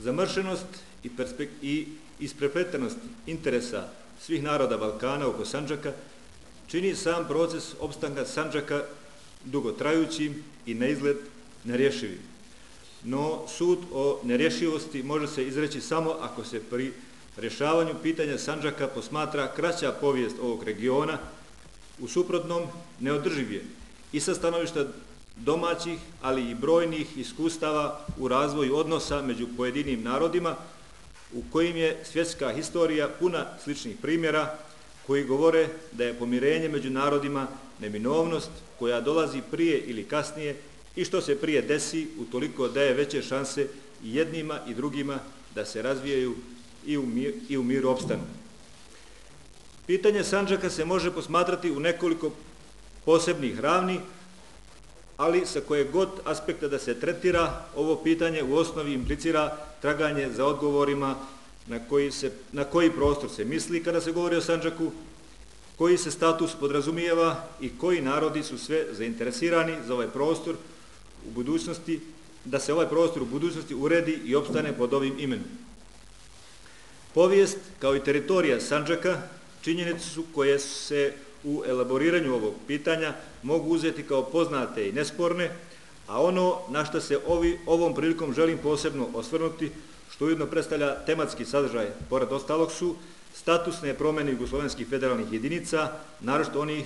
Zamršenost i isprepletenost interesa svih naroda Balkana oko Sandžaka čini sam proces opstanka Sandžaka dugotrajućim i na izgled nerješivim. No, sud o nerješivosti može se izreći samo ako se pri rješavanju pitanja Sandžaka posmatra kraća povijest ovog regiona, u suprotnom neodrživ je i sa stanovišta domaćih, ali i brojnih iskustava u razvoju odnosa među pojedinim narodima, u kojim je svjetska historija puna sličnih primjera koji govore da je pomirenje među narodima neminovnost koja dolazi prije ili kasnije i što se prije desi, utoliko daje veće šanse i jednima i drugima da se razvijaju i u miru opstanu. Pitanje Sandžaka se može posmatrati u nekoliko posebnih ravni, ali sa koje god aspekta da se tretira, ovo pitanje u osnovi implicira traganje za odgovorima na koji prostor se misli kada se govori o Sandžaku, koji se status podrazumijeva i koji narodi su sve zainteresirani za ovaj prostor u budućnosti, da se ovaj prostor u budućnosti uredi i opstane pod ovim imenom. Povijest, kao i teritorija Sandžaka, činjenice su koje se u elaboriranju ovog pitanja mogu uzeti kao poznate i nesporne, a ono na što se ovom prilikom želim posebno osvrnuti, što ujedno predstavlja tematski sadržaj, pored ostalog, su statusne promjene jugoslovenskih federalnih jedinica, naročito onih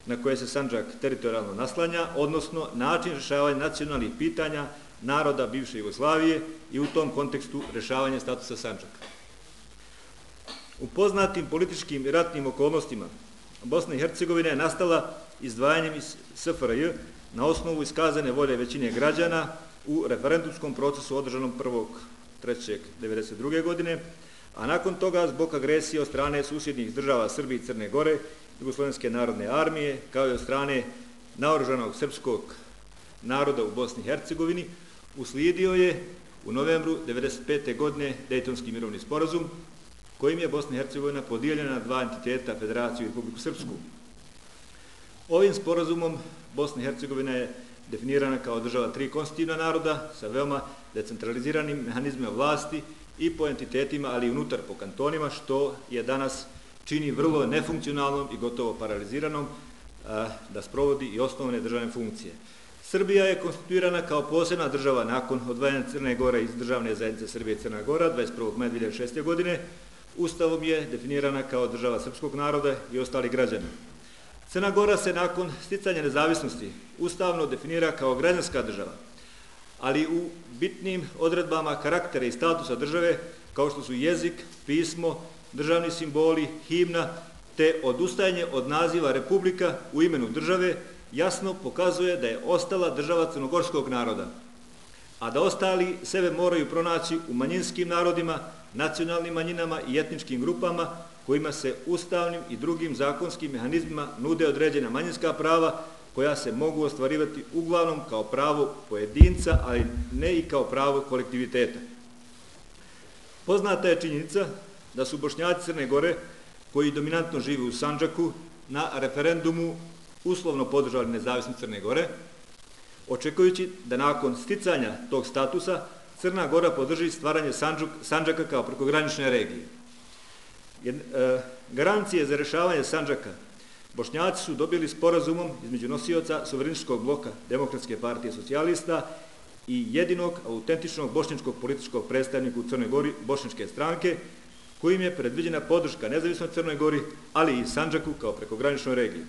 na koje se Sandžak teritorijalno naslanja, odnosno način rješavanja nacionalnih pitanja naroda bivše Jugoslavije i u tom kontekstu rješavanja statusa Sandžaka. U poznatim političkim i ratnim okolnostima Bosna i Hercegovina je nastala izdvajanjem iz SFRJ na osnovu iskazane volje većine građana u referendumskom procesu održanom 1.3.1992. godine, a nakon toga zbog agresije od strane susjednih država Srbije i Crne Gore, Jugoslovenske narodne armije, kao i od strane naoružanog srpskog naroda u Bosni i Hercegovini, uslijedio je u novembru 1995. godine Dejtonski mirovni sporazum, kojim je Bosna i Hercegovina podijeljena na dva entiteta, Federaciju i Republiku Srpsku. Ovim sporazumom Bosna i Hercegovina je definirana kao država tri konstitutivna naroda sa veoma decentraliziranim mehanizmima vlasti i po entitetima, ali i unutar po kantonima, što je danas čini vrlo nefunkcionalnom i gotovo paraliziranom da sprovodi i osnovne državne funkcije. Srbija je konstituirana kao posebna država nakon odvajanja Crne Gore iz državne zajednice Srbije i Crna Gora 21. maja 2006. godine. Ustavom je definirana kao država srpskog naroda i ostalih građana. Crna Gora se nakon sticanja nezavisnosti ustavno definira kao građanska država, ali u bitnim odredbama karaktera i statusa države, kao što su jezik, pismo, državni simboli, himna, te odustajanje od naziva republika u imenu države, jasno pokazuje da je ostala država crnogorskog naroda, a da ostali sebe moraju pronaći u manjinskim narodima, nacionalnim manjinama i etničkim grupama kojima se ustavnim i drugim zakonskim mehanizmima nude određena manjinska prava koja se mogu ostvarivati uglavnom kao pravo pojedinca, ali ne i kao pravo kolektiviteta. Poznata je činjenica da su Bošnjaci Crne Gore, koji dominantno žive u Sandžaku, na referendumu uslovno podržali nezavisnost Crne Gore, očekujući da nakon sticanja tog statusa Crna Gora podrži stvaranje Sandžaka kao prekogranične regije. Garancije za rješavanje Sandžaka Bošnjaci su dobili sporazumom između nosioca suverenističkog bloka Demokratske partije socijalista i jedinog autentičnog bošnjačkog političkog predstavnika u Crnoj Gori, Bošnjačke stranke, kojim je predviđena podrška nezavisnoj Crnoj Gori, ali i Sandžaku kao prekograničnoj regiji.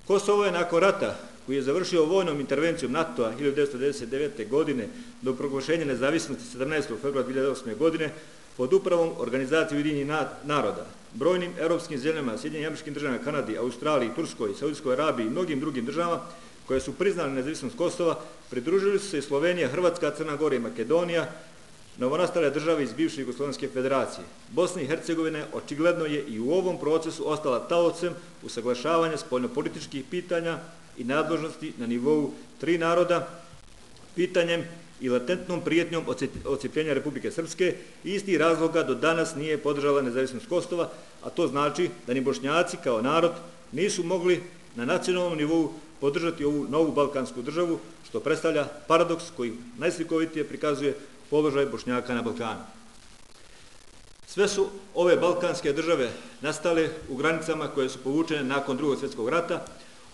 Kosovo je nakon rata, koji je završio vojnom intervencijom NATO-a 1999. godine do proglašenja nezavisnosti 17. februara 2008. godine, pod upravom Organizacije Ujedinjenih naroda, brojnim europskim zemljama, Sjedinjenim Američkim Državama, Kanadi, Australiji, Turskoj, Saudijskoj Arabiji i mnogim drugim državama koje su priznali nezavisnost Kosova, pridružili su se i Slovenija, Hrvatska, Crna Gora i Makedonija, novonastale države iz bivše Jugoslovenske federacije. Bosna i Hercegovina očigledno je i u ovom procesu ostala taocem usaglašavanja spoljnopolitičkih pitanja i nadležnosti na nivou tri naroda, pitanjem i latentnom prijetnjom odcepljenja Republike Srpske i istih razloga do danas nije podržala nezavisnost Kosova, a to znači da ni Bošnjaci kao narod nisu mogli na nacionalnom nivou podržati ovu novu balkansku državu, što predstavlja paradoks koji najslikovitije prikazuje položaj Bošnjaka na Balkanu. Sve su ove balkanske države nastale u granicama koje su povučene nakon Drugog svjetskog rata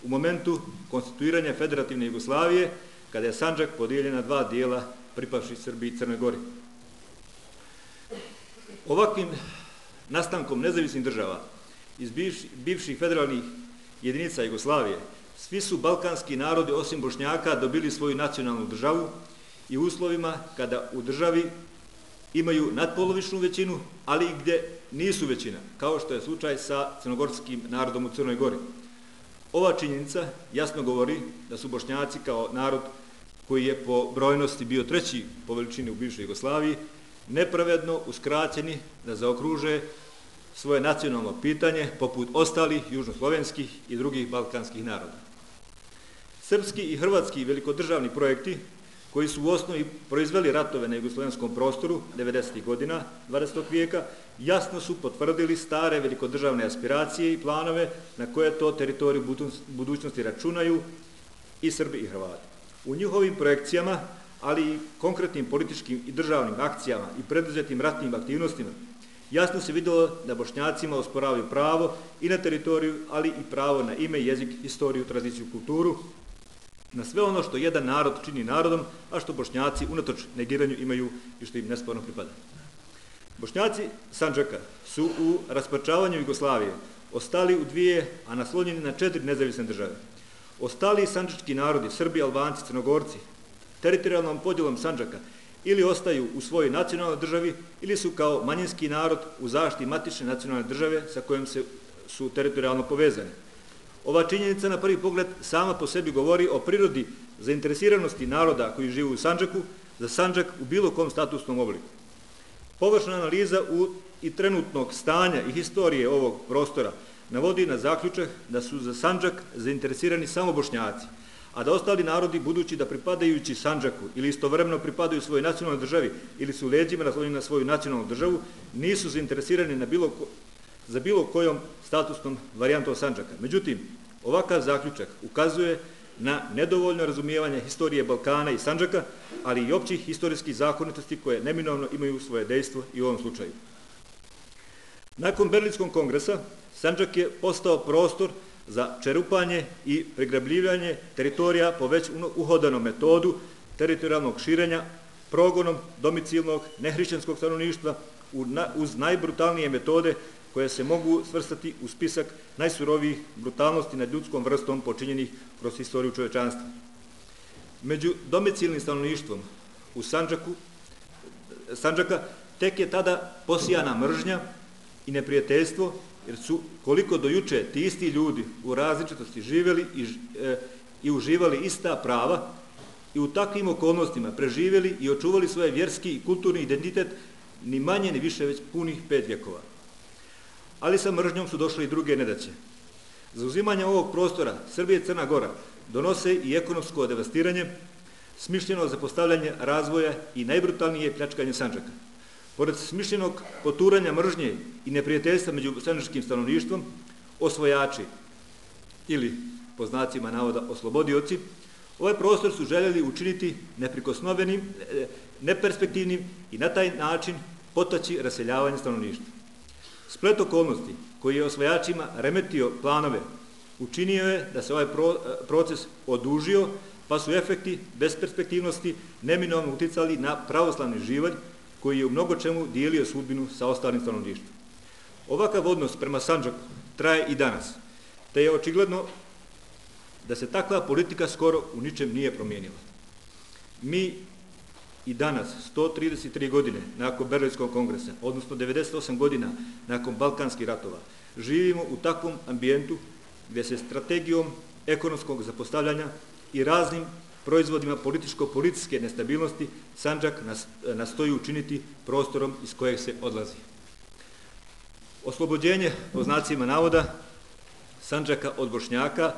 u momentu konstituiranja Federativne Jugoslavije, kada je Sandžak podijeljen na dva dijela pripavši Srbiji i Crnoj Gori. Ovakvim nastankom nezavisnih država iz bivših federalnih jedinica Jugoslavije, svi su balkanski narodi osim Bošnjaka dobili svoju nacionalnu državu i u uslovima kada u državi imaju nadpolovičnu većinu, ali i gdje nisu većina, kao što je slučaj sa crnogorskim narodom u Crnoj Gori. Ova činjenica jasno govori da su Bošnjaci kao narod koji je po brojnosti bio treći po veličini u bivšoj Jugoslaviji, nepravedno uskraćeni da zaokruže svoje nacionalno pitanje poput ostalih južnoslovenskih i drugih balkanskih naroda. Srpski i hrvatski velikodržavni projekti koji su u osnovi proizveli ratove na jugoslovenskom prostoru 90. godina 20. vijeka, jasno su potvrdili stare velikodržavne aspiracije i planove na koje to teritoriju budućnosti računaju i Srbi i Hrvati. U njihovim projekcijama, ali i konkretnim političkim i državnim akcijama i preduzetim ratnim aktivnostima, jasno se vidjelo da Bošnjacima osporavaju pravo i na teritoriju, ali i pravo na ime, jezik, historiju, tradiciju, kulturu, na sve ono što jedan narod čini narodom, a što Bošnjaci unatoč negiranju imaju i što im nesporno pripada. Bošnjaci Sandžaka su u rasparčavanju Jugoslavije ostali u dvije, a naslonjeni na 4 nezavisne države. Ostali sandžački narodi, Srbi, Albanci, Crnogorci, teritorijalnom podjelom Sandžaka ili ostaju u svojoj nacionalnoj državi ili su kao manjinski narod u zaštiti matične nacionalne države sa kojom su teritorijalno povezani. Ova činjenica na prvi pogled sama po sebi govori o prirodi zainteresiranosti naroda koji žive u Sandžaku za Sandžak u bilo kom statusnom obliku. Površna analiza i trenutnog stanja i historije ovog prostora navodi na zaključak da su za Sandžak zainteresirani samo Bošnjaci, a da ostali narodi, budući da pripadajući Sandžaku ili istovremeno pripadaju svojoj nacionalnoj državi ili su leđima naslonjeni na svoju nacionalnu državu, nisu zainteresirani za bilo kojom statusnom varijantom Sandžaka. Međutim, ovakav zaključak ukazuje na nedovoljno razumijevanje historije Balkana i Sandžaka, ali i općih historijskih zakonitosti koje neminovno imaju svoje dejstvo i u ovom slučaju. Nakon Berlinskog kongresa, Sandžak je postao prostor za čerupanje i pregrabljivanje teritorija po već uhodanom metodu teritorijalnog širenja, progonom domicilnog nehrišćanskog stanovništva uz najbrutalnije metode koje se mogu svrstati u spisak najsurovijih brutalnosti nad ljudskom vrstom počinjenih kroz historiju čovečanstva. Među domicilnim stanovništvom u Sandžaka tek je tada posijana mržnja i neprijateljstvo, jer su koliko do juče ti isti ljudi u različitosti živjeli i uživali ista prava i u takvim okolnostima preživjeli i očuvali svoje vjerski i kulturni identitet ni manje ni više već punih 5 vjekova. Ali sa mržnjom su došle i druge nedaće. Za uzimanje ovog prostora Srbije i Crna Gora donose i ekonomsko devastiranje, smišljeno zapostavljanje razvoja i najbrutalnije pljačkanje Sandžaka. Pored smišljenog poturanja mržnje i neprijateljstva među sandžačkim stanovništvom, osvojači ili, po znacima navoda, oslobodioci, ovaj prostor su željeli učiniti neprikosnovenim, neperspektivnim i na taj način potaći raseljavanje stanovništva. Splet okolnosti koji je osvajačima remetio planove učinio je da se ovaj proces odužio, pa su efekti besperspektivnosti neminovno uticali na pravoslavni živalj koji je u mnogo čemu dijelio sudbinu sa ostalim stanovništvom. Ovakav odnos prema Sandžaku traje i danas, te je očigledno da se takva politika skoro u ničem nije promijenila. Mi i danas, 133 godine nakon Berlinskog kongresa, odnosno 98 godina nakon Balkanskih ratova, živimo u takvom ambijentu gdje se strategijom ekonomskog zapostavljanja i raznim proizvodima političko-policijske nestabilnosti Sandžak nastoji učiniti prostorom iz kojeg se odlazi. Oslobođenje, po znacima navoda, Sandžaka od Bošnjaka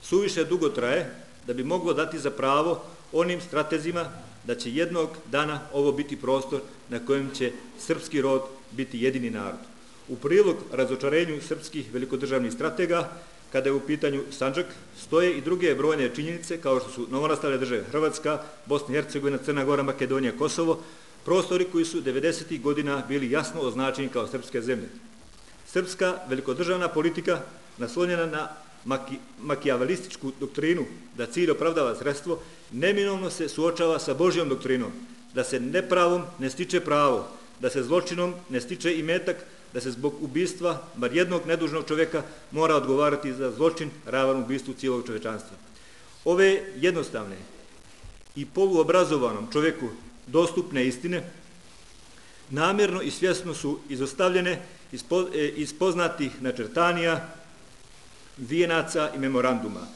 suviše dugo traje da bi moglo dati za pravo onim stratezima da će jednog dana ovo biti prostor na kojem će srpski rod biti jedini narod. U prilog razočarenju srpskih velikodržavnih stratega kada je u pitanju Sandžak, stoje i druge brojne činjenice kao što su novonastale države Hrvatska, Bosna i Hercegovina, Crna Gora, Makedonija, Kosovo, prostori koji su 90. godina bili jasno označeni kao srpske zemlje. Srpska velikodržavna politika naslonjena na makijavalističku doktrinu da cilj opravdava sredstvo, neminovno se suočava sa Božjom doktrinom, da se nepravom ne stiče pravo, da se zločinom ne stiče imetak, da se zbog ubistva bar jednog nedužnog čovjeka mora odgovarati za zločin ravan ubistvu cijelog čovečanstva. Ove jednostavne i poluobrazovanom čovjeku dostupne istine namjerno i svjesno su izostavljene iz poznatih načrtanija, vijenaca i memoranduma,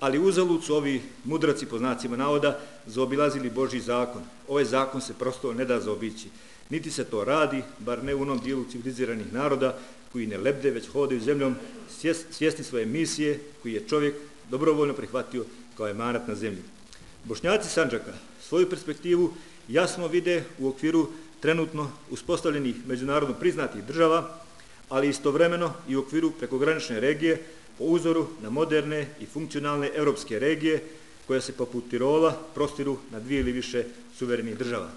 ali uzalud su ovi mudraci po znacima navoda zaobilazili Božji zakon. Ovaj zakon se prosto ne da zaobići. Niti se to radi, bar ne u onom dijelu civiliziranih naroda koji ne lebde, već hodaju zemljom svjesni svoje misije, koji je čovjek dobrovoljno prihvatio kao emanat na zemlji. Bošnjaci Sandžaka svoju perspektivu jasno vide u okviru trenutno uspostavljenih međunarodno priznatih država, ali istovremeno i u okviru prekogranične regije po uzoru na moderne i funkcionalne evropske regije koje se poput Tirola prostiru na 2 ili više suverenih država.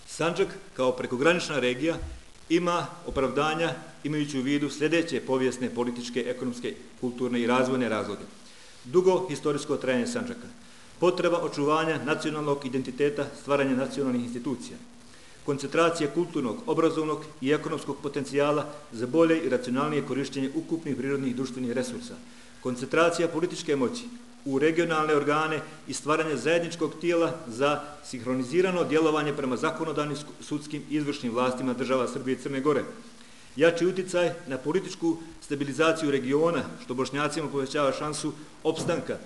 Sandžak kao prekogranična regija ima opravdanja imajući u vidu sljedeće povijesne, političke, ekonomske, kulturne i razvojne razloge. Dugo historijsko trajanje Sandžaka, potreba očuvanja nacionalnog identiteta, stvaranja nacionalnih institucija, koncentracija kulturnog, obrazovnog i ekonomskog potencijala za bolje i racionalnije korištenje ukupnih prirodnih i društvenih resursa, koncentracija političke moći u regionalne organe i stvaranje zajedničkog tijela za sinhronizirano djelovanje prema zakonodavnim, sudskim i izvršnim vlastima država Srbije i Crne Gore, jači uticaj na političku stabilizaciju regiona, što Bošnjacima povećava šansu opstanka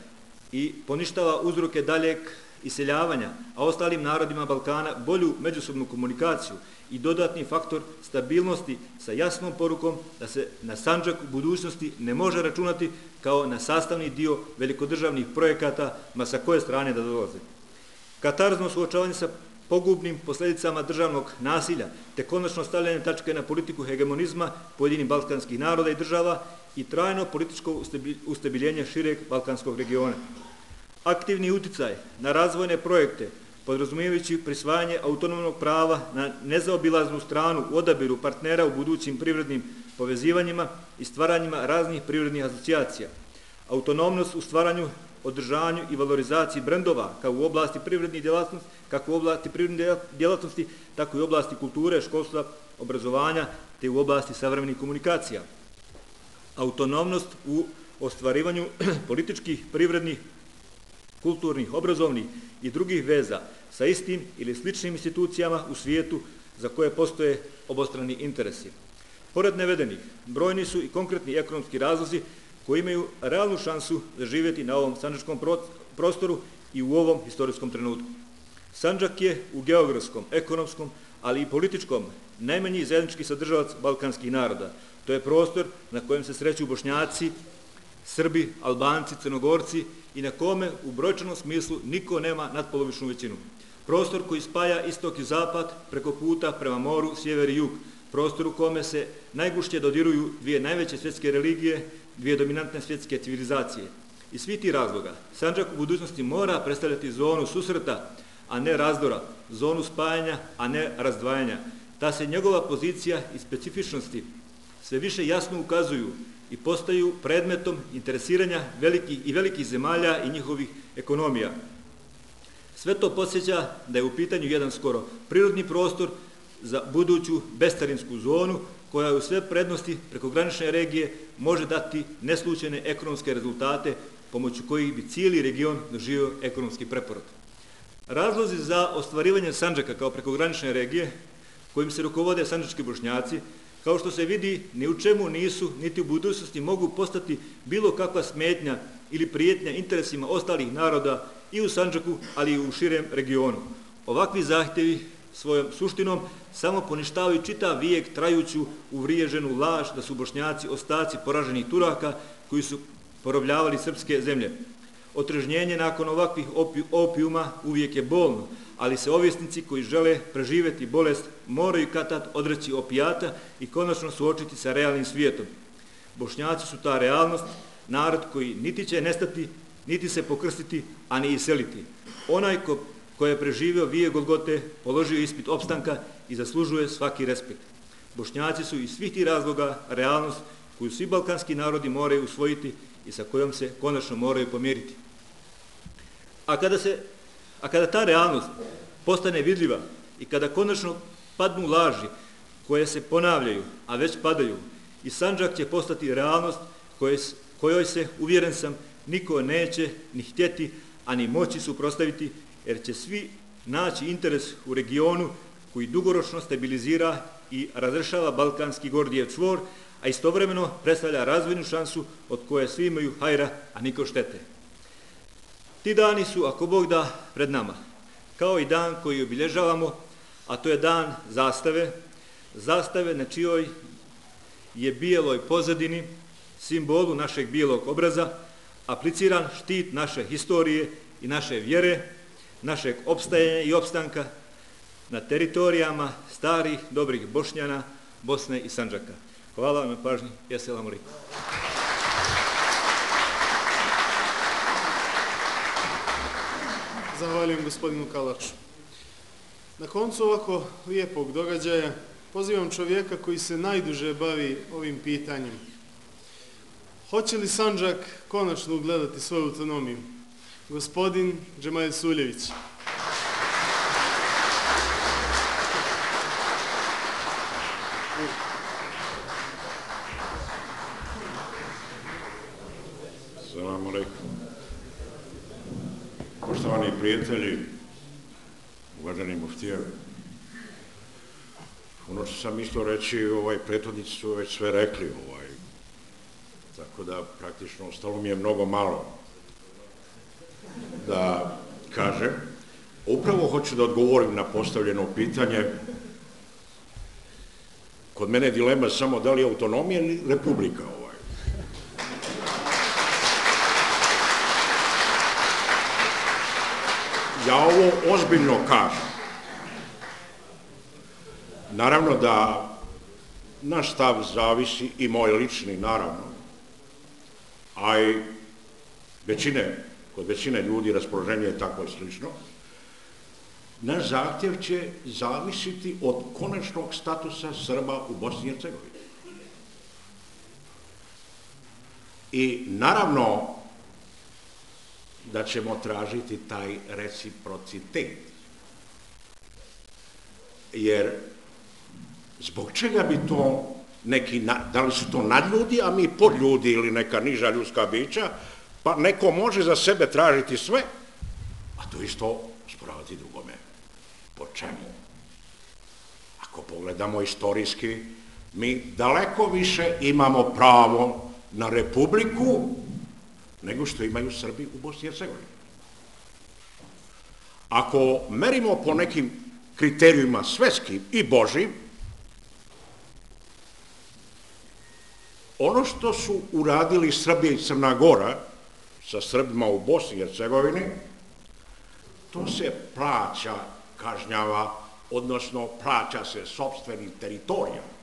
i poništava uzroke daljeg iseljavanja, a ostalim narodima Balkana bolju međusobnu komunikaciju i dodatni faktor stabilnosti sa jasnom porukom da se na Sandžak u budućnosti ne može računati kao na sastavni dio velikodržavnih projekata, ma sa koje strane da dolaze. Katarzno suočavanje sa pogubnim posljedicama državnog nasilja, te konačno stavljanje tačke na politiku hegemonizma pojedinih balkanskih naroda i država i trajno političko ustabiljenje šireg balkanskog regiona. Aktivni uticaj na razvojne projekte, podrazumijevajući prisvajanje autonomnog prava na nezaobilaznu stranu u odabiru partnera u budućim privrednim povezivanjima i stvaranjima raznih privrednih asocijacija, autonomnost u stvaranju, održavanju i valorizaciji brendova kao u oblasti privrednih djelatnosti, tako i u oblasti kulture, školstva, obrazovanja, te u oblasti savremenih komunikacija. Autonomnost u ostvarivanju političkih, privrednih, kulturnih, obrazovnih i drugih veza sa istim ili sličnim institucijama u svijetu za koje postoje obostrani interesi. Pored navedenih, brojni su i konkretni ekonomski razlozi koji imaju realnu šansu da živjeti na ovom sandžačkom prostoru i u ovom historijskom trenutku. Sandžak je u geografskom, ekonomskom, ali i političkom najmanji zajednički sadržavac balkanskih naroda. To je prostor na kojem se sreću Bošnjaci, Srbi, Albanci, Crnogorci i na kome u brojčanom smislu niko nema nadpolovičnu većinu. Prostor koji spaja istok i zapad preko puta prema moru, sjever i jug. Prostor u kome se najgušće dodiruju 2 najveće svjetske religije, 2 dominantne svjetske civilizacije. Iz svih tih razloga, Sandžak u budućnosti mora predstavljati zonu susreta, a ne razdora, zonu spajanja, a ne razdvajanja. Ta se njegova pozicija i specifičnosti sve više jasno ukazuju i postaju predmetom interesiranja velikih zemalja i njihovih ekonomija. Sve to podsjeća da je u pitanju jedan skoro prirodni prostor za buduću bestarinsku zonu koja u sve prednosti prekogranične regije može dati neslučajne ekonomske rezultate pomoću kojih bi cijeli region doživio ekonomski preporod. Razlozi za ostvarivanje Sandžaka kao prekogranične regije kojim se rukovode sandžački Bošnjaci, kao što se vidi, ni u čemu nisu, niti u budućnosti mogu postati bilo kakva smetnja ili prijetnja interesima ostalih naroda i u Sandžaku, ali i u širem regionu. Ovakvi zahtjevi svojom suštinom samo poništavaju čitav vijek trajuću uvriježenu laž da su Bošnjaci ostaci poraženih Turaka koji su porobljavali srpske zemlje. Otrežnjenje nakon ovakvih opijuma uvijek je bolno, ali se ovisnici koji žele preživjeti bolest moraju kad-tad odreći opijata i konačno suočiti sa realnim svijetom. Bošnjaci su ta realnost, narod koji niti će nestati, niti se pokrstiti, a ni iseliti. Onaj ko je preživio vije Golgote, položio ispit opstanka i zaslužuje svaki respekt. Bošnjaci su iz svih tih razloga realnost koju svi balkanski narodi moraju usvojiti i sa kojom se konačno moraju pomiriti. A kada ta realnost postane vidljiva i kada konačno padnu laži koje se ponavljaju, a već padaju, i Sandžak će postati realnost kojoj se, uvjeren sam, niko neće ni htjeti, a ni moći suprotstaviti, jer će svi naći interes u regionu koji dugoročno stabilizira i razrešava balkanski Gordijev čvor, a istovremeno predstavlja razvojnu šansu od koje svi imaju hajra, a niko štete. Ti dani su, ako Bog da, pred nama, kao i dan koji obilježavamo, a to je dan zastave na čijoj je bijeloj pozadini, simbolu našeg bijelog obraza, apliciran štit naše historije i naše vjere, našeg opstajanja i opstanka na teritorijama starih, dobrih Bošnjana, Bosne i Sandžaka. Hvala vam na pažnji. Esselamu alejkum. Zahvaljujem gospodinu Kalaču. Na koncu ovako lijepog događaja pozivam čovjeka koji se najduže bavi ovim pitanjem. Hoće li Sandžak konačno ugledati svoju autonomiju? Gospodin Džemail Suljević. Assalamu alaikum. Poštovani prijatelji, uvaženi muftijevi, ono što sam mislio reći, prethodnici su već sve rekli, tako da praktično ostalo mi je mnogo malo da kažem. Upravo hoću da odgovorim na postavljeno pitanje. Kod mene je dilema samo da li je autonomija ili republika. Ja ovo ozbiljno kažem. Naravno da naš stav zavisi, i moj lični, naravno, a i kod većine ljudi raspoloženje je tako slično. Naš zahtjev će zavisiti od konačnog statusa Srba u Bosni i Hercegovini. I naravno da ćemo tražiti taj reciprocitet. Jer zbog čega bi to neki, da li su to nadljudi, a mi podljudi ili neka niža ljudska bića, pa neko može za sebe tražiti sve, a to isto osporavati drugome. Po čemu? Ako pogledamo istorijski, mi daleko više imamo pravo na republiku nego što imaju Srbi u Bosni i Hercegovini. Ako merimo po nekim kriterijima svetskim i božjim, ono što su uradili Srbija i Crna Gora sa Srbima u Bosni i Hercegovini, to se plaća, kažnjava, odnosno plaća se sopstvenim teritorijama.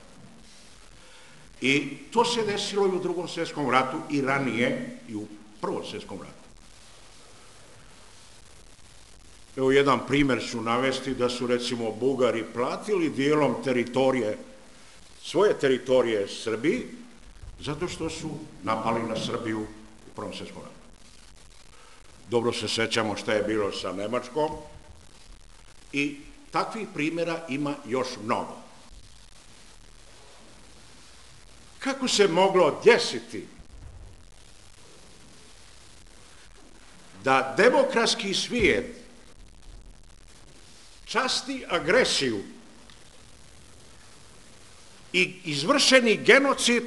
I to se desilo i u Drugom svjetskom ratu i ranije i u Prvom svjetskom ratu. Evo jedan primjer ću navesti da su recimo Bugari platili dijelom teritorije, svoje teritorije Srbiji, zato što su napali na Srbiju u Prvom svjetskom ratu. Dobro se sećamo šta je bilo sa Nemačkom i takvih primjera ima još mnogo. Kako se moglo desiti da demokratski svijet časti agresiju i izvršeni genocid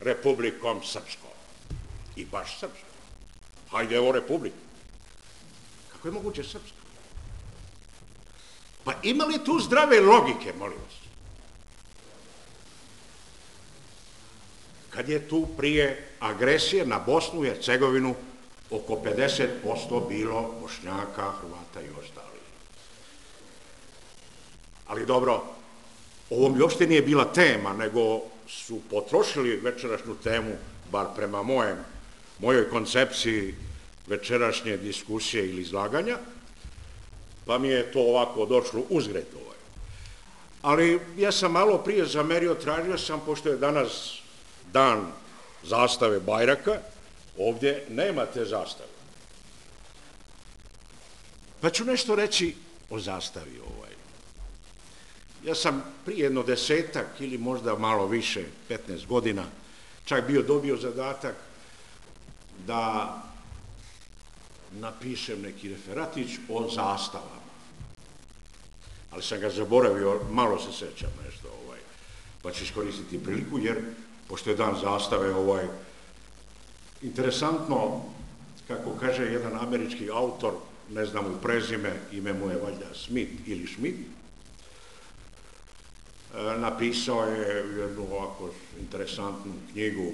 Republikom Srpskom? I baš Srpskom. Hajde, evo Republika. Kako je moguće Srpska? Pa ima li tu zdrave logike, molim vas? Kad je tu prije agresije na Bosnu i Hercegovinu oko 50% bilo Bošnjaka, Hrvata i ostalih. Ali dobro, ovo mi uopšte nije bila tema, nego su potrošili večerašnju temu, bar prema mojoj koncepciji večerašnje diskusije ili izlaganja, pa mi je to ovako došlo uzgred. Ali ja sam malo prije zamerio, tražio sam, pošto je danas dan zastave Bajraka, ovdje nema te zastave. Pa ću nešto reći o zastavi. Ja sam prije jedno 10-ak ili možda malo više, 15 godina, čak dobio zadatak da napišem neki referatić o zastavama. Ali sam ga zaboravio, malo se sećam nešto, pa ću iskoristiti priliku, jer pošto je dan zastave, interesantno, kako kaže jedan američki autor, ne znam u prezime, ime mu je valjda Smith ili Schmidt, napisao je jednu ovako interesantnu knjigu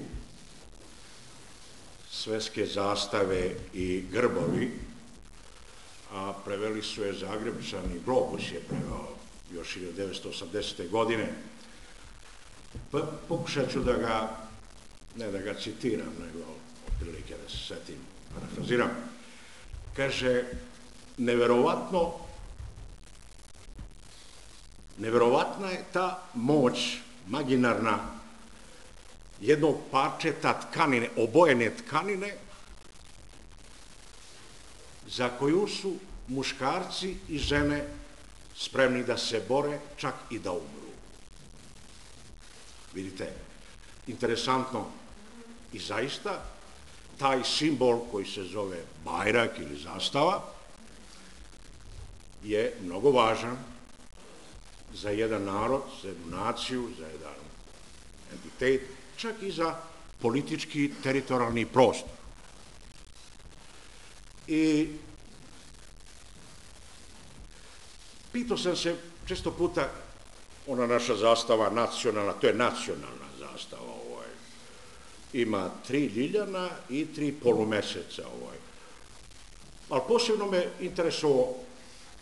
Svetske zastave i grbovi, a preveli su je Zagrebčani, Globus je preveo još 1980. godine. Pa pokušat ću da ga, ne da ga citiram, nego otprilike da se setim, parafraziram. Kaže, neverovatna je ta moć maginarna jednog parčeta tkanine, obojene tkanine, za koju su muškarci i žene spremni da se bore, čak i da umru. Vidite, interesantno i zaista, taj simbol koji se zove Bajrak ili zastava je mnogo važan za jedan narod, za jednu naciju, za jedan entitet, čak i za politički teritorijalni prostor. I pitao sam se često puta, ona naša zastava nacionalna, to je nacionalna zastava, ima 3 ljiljana i 3 polumeseca. Ali posebno me interesovao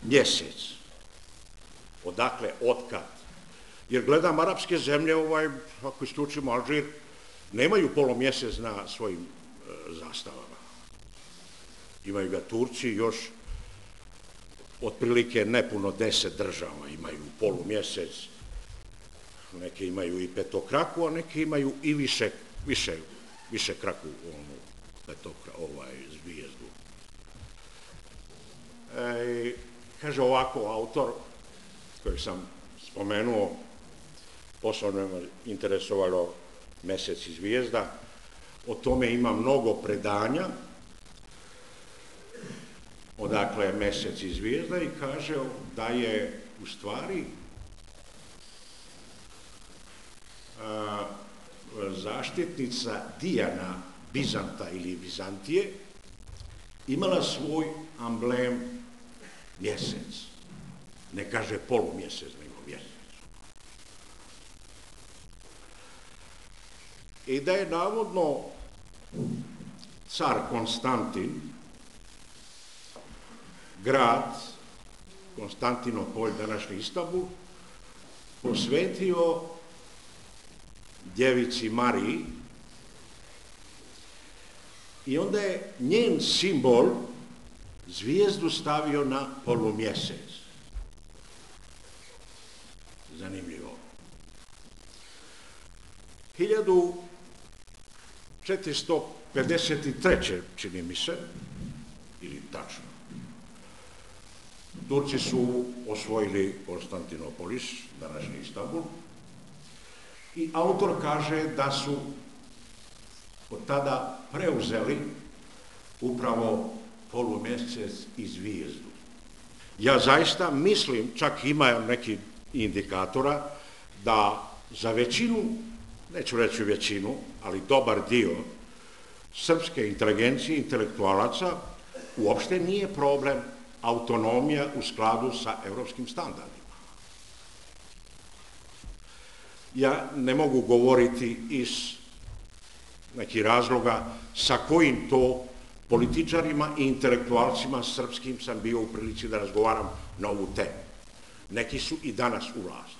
mjesec. Odakle, otkad. Jer gledam arapske zemlje, ako isključimo Alžir, nemaju polumjesec na svojim zastavama. Imaju ga Turci, još otprilike nepuno 10 država imaju polumjesec. Neke imaju i petokraku, a neke imaju i više kraku zvijezdu. Kaže ovako autor, kojeg sam spomenuo, posebno me interesovalo Mesec i zvijezda, o tome ima mnogo predanja, odakle je Mesec i zvijezda, i kaže da je u stvari zaštitnica Dijana Bizanta ili Vizantije imala svoj amblem mjesec. Ne kaže polumjesec, nego mjesec. I da je navodno car Konstantin, grad Konstantinopolj, današnji Istanbul, posvetio djevici Mariji, i onda je njen simbol zvijezdu stavio na polumjesec. Zanimljivo. 1453. čini mi se, ili tačno, Turci su osvojili Konstantinopolis, današnji Istanbul, i autor kaže da su od tada preuzeli upravo polumjesec i zvijezdu. Ja zaista mislim, čak ima neki indikatora, da za većinu, neću reći većinu, ali dobar dio srpske inteligencije, intelektualaca, uopšte nije problem autonomija u skladu sa evropskim standardima. Ja ne mogu govoriti iz nekih razloga sa kojim to političarima i intelektualcima srpskim sam bio u prilici da razgovaram na ovu temu. Neki su i danas u vlasti.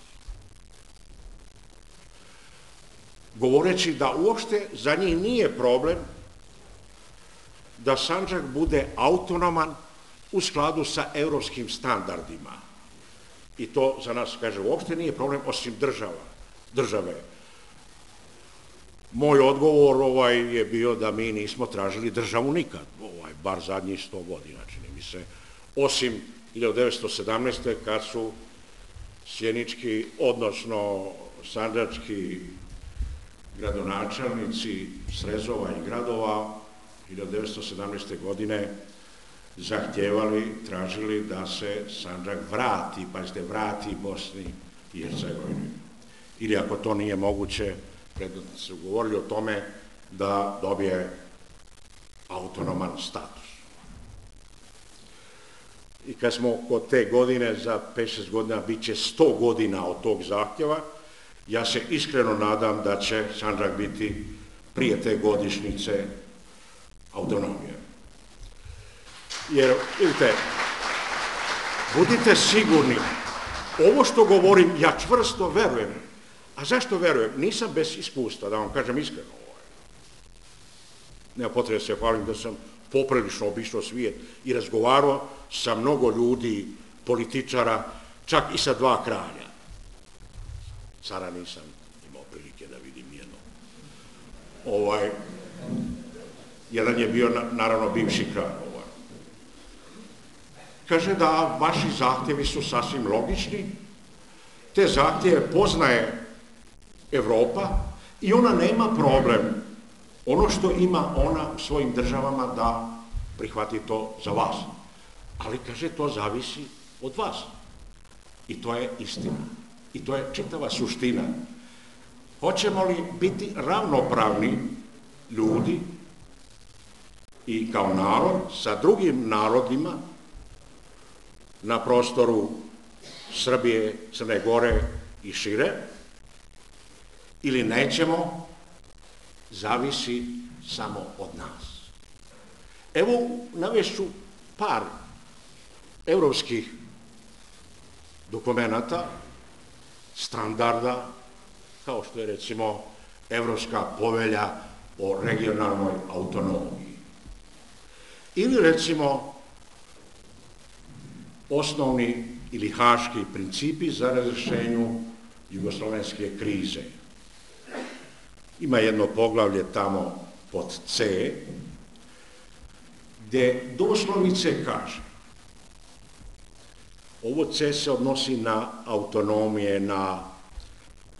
govoreći da uopšte za njih nije problem da Sandžak bude autonoman u skladu sa evropskim standardima. I to za nas, kaže, uopšte nije problem osim države. Moj odgovor je bio da mi nismo tražili državu nikad, bar zadnjih 100 godina, čini mi se, osim 1917. kad su sjenički, odnosno sandžački gradonačelnici Srezova i gradova 1917. godine zahtjevali, tražili da se Sandžak vrati, pazite, vrati Bosni i Hercegovini. Ili ako to nije moguće, predmetno su govorili o tome da dobije autonoman status. I kad smo kod te godine, za 5-6 godina, bit će 100 godina od tog zahtjeva, ja se iskreno nadam da će Sandžak biti prije te godišnjice autonomije. Jer, vidite, budite sigurni, ovo što govorim, ja čvrsto verujem. A zašto verujem? Nisam bez iskustva, da vam kažem iskreno. Nema potrebe se hvalim da sam poprilično obišao svijet i razgovarao sa mnogo ljudi, političara, čak i sa 2 kralja. Cara nisam imao prilike da vidim jedno. Jedan je bio, naravno, bivši kralj. Kaže da vaši zahtjevi su sasvim logični, te zahtjeve poznaje Evropa i ona nema problem, ono što ima ona u svojim državama, da prihvati to za vas. Ali, kaže, to zavisi od vas. I to je istina. I to je čitava suština. Hoćemo li biti ravnopravni ljudi i kao narod sa drugim narodima na prostoru Srbije, Crne Gore i šire, ili nećemo, zavisi samo od nas. Evo, navešću par evropskih dokumenata, standarda, kao što je, recimo, Evropska povelja o regionalnoj autonomiji. Ili, recimo, osnovni ili haški principi za razrešenju jugoslovenske krize. Ima jedno poglavlje tamo pod C, gde doslovnice kaže, ovo C se odnosi na autonomije, na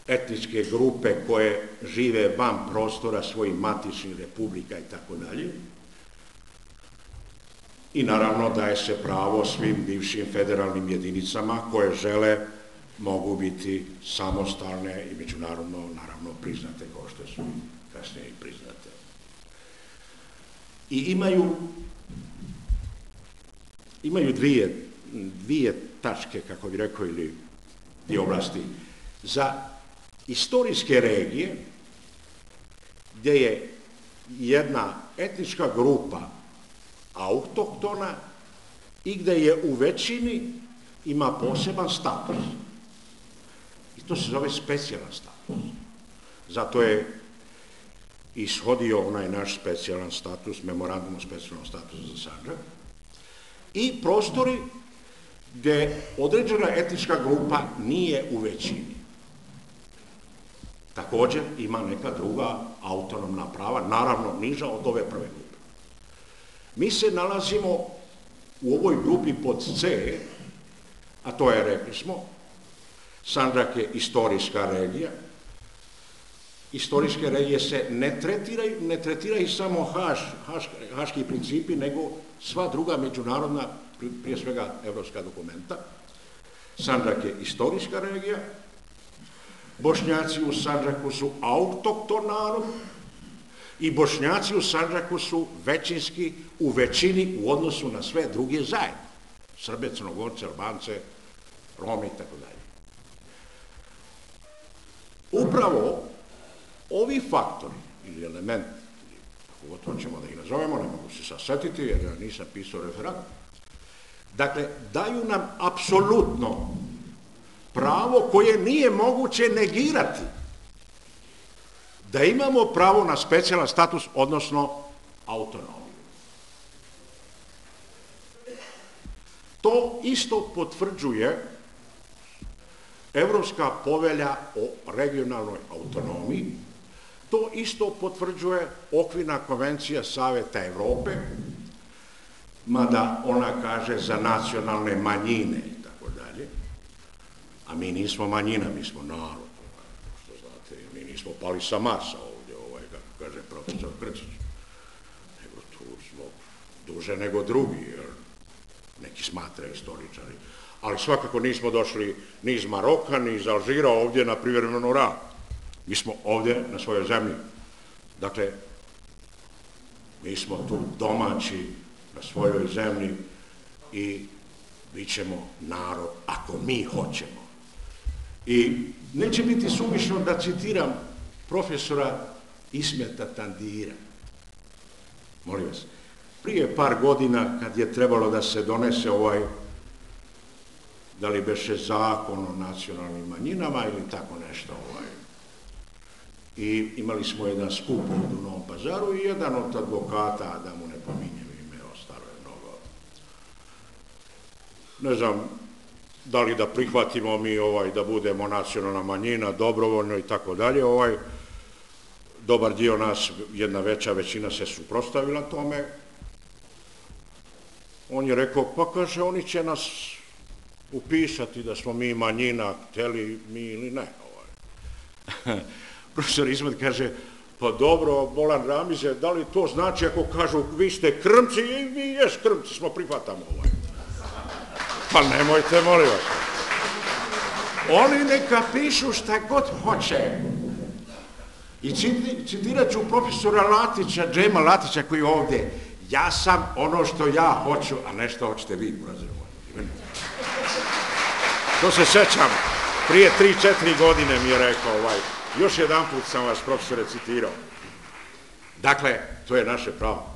etničke grupe koje žive van prostora svojih matičnih republika i tako dalje. I naravno daje se pravo svim bivšim federalnim jedinicama koje žele, mogu biti samostalne i međunarodno, naravno, priznate, kao što su kasnije i priznate. I imaju dvije tačke, kako bi rekao, ili dvije oblasti. Za istorijske regije, gdje je jedna etnička grupa autohtona i gde je u većini, ima poseban status. I to se zove specijalan status. Zato je ishodio onaj naš specijalan status, memorandum o specijalnom statusu za Sandžak, i prostori gde određena etnička grupa nije u većini. Također ima neka druga autonomna prava, naravno niža od ove prve grupe. Mi se nalazimo u ovoj grupi pod C, a to je, rekli smo, Sandžak je istorijska regija. Istorijske regije se ne tretiraju samo haški principi, nego sva druga međunarodna, prije svega evropska dokumenta. Sandžak je istorijska regija, Bošnjaci u Sandžaku su autohton narod i Bošnjaci u Sandžaku su većinski, u većini u odnosu na sve druge zajedno. Srbe, Crnogorce, Albance, Romi i tako dalje. Upravo ovi faktori ili elementi, kako to ćemo da ih nazovemo, ne mogu se sad setiti jer ja nisam pisao referat, dakle, daju nam apsolutno pravo koje nije moguće negirati da imamo pravo na specijalan status, odnosno autonomiju. To isto potvrđuje Evropska povelja o regionalnoj autonomiji, to isto potvrđuje Okvirna konvencija Saveta Evrope, mada ona kaže za nacionalne manjine i tako dalje, a mi nismo manjina, mi smo narod, što znate, mi nismo pali sa Marsa ovdje, kako kaže profesor Krcić, nego tu smo duže nego drugi, jer neki smatraju istoričari, ali svakako nismo došli ni iz Maroka, ni iz Alžira ovdje na privremenu rad. Mi smo ovdje na svojoj zemlji. Dakle, mi smo tu domaći na svojoj zemlji i bit ćemo narod ako mi hoćemo. I neće biti suvišno da citiram profesora Ismeta Tandira. Molim vas, prije par godina kad je trebalo da se donese da li beše zakon o nacionalnim manjinama ili tako nešto, i imali smo jedan skup u Novom Pazaru i jedan od advokata, da mu ne pominjem ime, ostalo je mnogo. Ne znam da li da prihvatimo mi da budemo nacionalna manjina, dobrovoljno i tako dalje. Dobar dio nas, jedna veća većina se suprotstavila tome. On je rekao, pa kaže, oni će nas upisati da smo mi manjina, hteli mi ili ne. Profesor Ismet kaže, pa dobro, Bolan Ramize, da li to znači ako kažu vi ste Krmci i mi jes Krmci, smo prihvatamo Pa nemojte, molim vas. Oni neka pišu šta god hoće. I citirat ću profesora Latića, Džema Latića koji je ovdje. Ja sam ono što ja hoću, a ne što hoćete vi. To se sećam. Prije 3-4 godine mi je rekao Još jedan put sam vas, profesore, citirao. Dakle, to je naše pravo.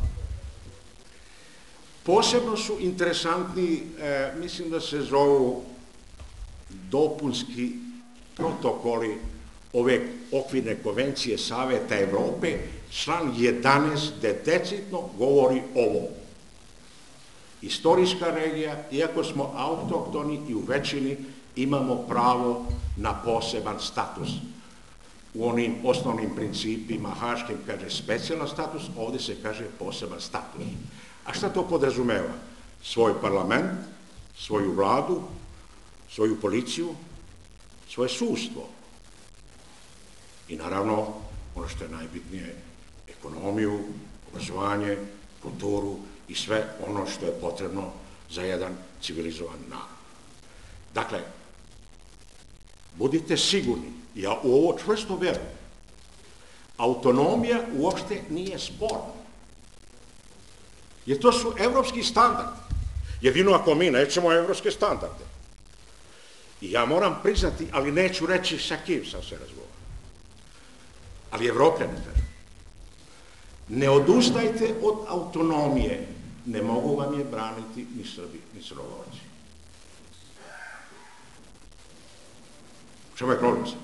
Posebno su interesantni, mislim da se zovu dopunski protokoli ove okvirne konvencije Saveta Evrope, član 11 decidno govori ovo. Istorijska regija, iako smo autohtoni i u većini, imamo pravo na poseban status. U onim osnovnim principima haškim kaže specijalan status, ovdje se kaže poseban status. A šta to podrazumeva? Svoj parlament, svoju vladu, svoju policiju, svoje sudstvo. I naravno, ono što je najbitnije, ekonomiju, obrazovanje, kulturu i sve ono što je potrebno za jedan civilizovan narod. Dakle, budite sigurni, ja u ovo čvrsto verujem, autonomija uopšte nije sporna. Jer to su evropski standardi. Jedino ako mi nećemo evropske standarde. I ja moram priznati, ali neću reći sa kim sam se razgovarao. Ali Evropljani kažu. Ne odustajte od autonomije, ne mogu vam je braniti ni Srbi, ni Crnogorci. Čemu je problem se?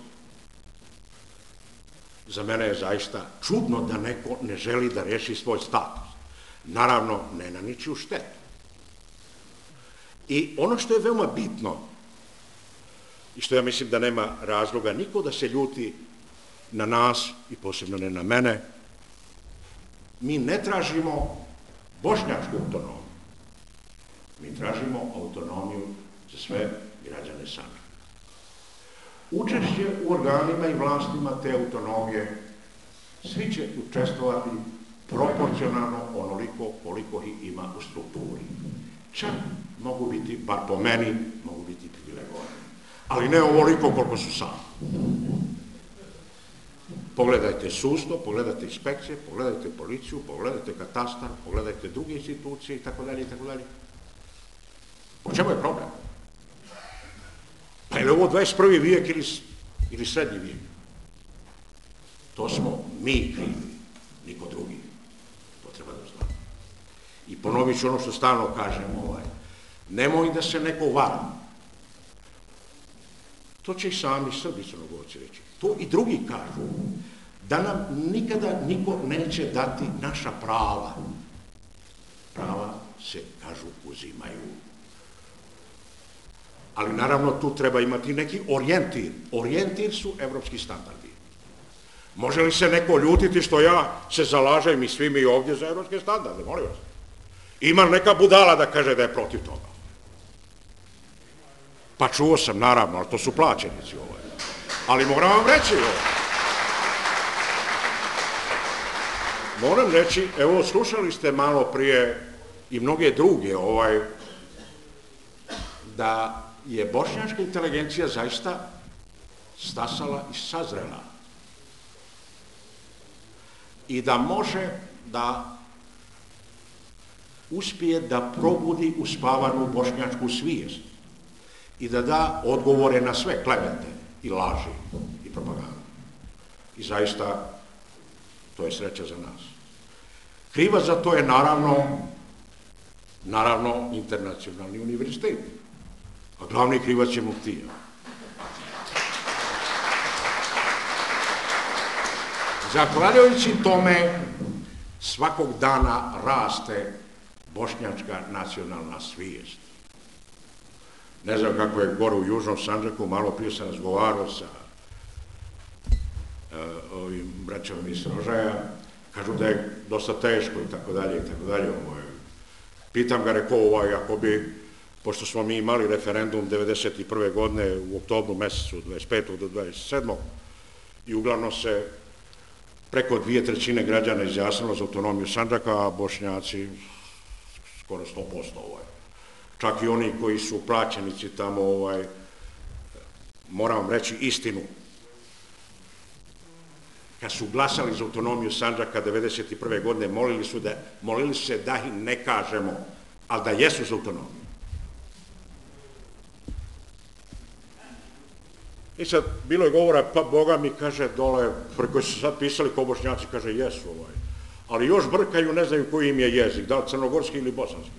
Za mene je zaista čudno da neko ne želi da reši svoj status. Naravno, ne na ničiju štetu. I ono što je veoma bitno, i što ja mislim da nema razloga niko da se ljuti na nas, i posebno ne na mene, mi ne tražimo bošnjačku autonomiju. Mi tražimo autonomiju za sve građane sami. Učešće u organima i vlastima te autonomije, svi će učestvovati proporcionalno onoliko koliko ih ima u strukturi. Čak mogu biti, bar po meni, mogu biti privilegovani. Ali ne ovoliko koliko su sami. Pogledajte sudstvo, pogledajte inspekcije, pogledajte policiju, pogledajte katastar, pogledajte druge institucije itd. itd. O čemu je problem? Pa je li ovo 21. vijek ili srednji vijek? To smo mi krivi, niko drugi. To treba da znamo. I ponovit ću ono što stalno kažem, nemoj da se neko vara. To će i sami Srbi Crnogorci reći. To i drugi kažu. da nam nikada niko neće dati naša prava. Prava se, kažu, uzimaju. Ali naravno tu treba imati neki orijentir. Orijentir su evropski standardi. Može li se neko ljutiti što ja se zalažem i svi mi ovdje za evropske standarde, molim vas? Ima neka budala da kaže da je protiv toga. Pa čuo sam, naravno, ali to su plaćenici ovo. Ali moram vam reći ovo. Moram reći, evo, slušali ste malo prije i mnoge druge, da je bošnjačka inteligencija zaista stasala i sazrela. I da može da uspije da probudi uspavanu bošnjačku svijest i da da odgovore na sve klevete i laži i propagandu. I zaista, to je sreća za nas. Kriva za to je naravno internacionalni univerzitet, a glavni krivac je muftija. Zahvaljujući tome, svakog dana raste bošnjačka nacionalna svijest. Ne znam kako je gore u Južnom Sandžaku, malo prije sam razgovarao sa ovim braćom iz Rožaja, kažu da je dosta teško i tako dalje i tako dalje. Pitam ga, rekao, ako bi, pošto smo mi imali referendum 1991. godine u oktobru mesecu, 25. do 27. i uglavnom se preko 2/3 građana izjasnilo za autonomiju Sandžaka, a Bošnjaci skoro 100%. Čak i oni koji su plaćenici tamo, moram vam reći istinu. Kad su glasali za autonomiju Sandžaka 1991. godine, molili su se da im ne kažemo, ali da jesu za autonomiju. I sad, bilo je govora, pa Boga mi kaže dole, preko su sad pisali ko Bošnjaci, kaže jesu, ali još brkaju, ne znaju koji im je jezik, da li crnogorski ili bosanski.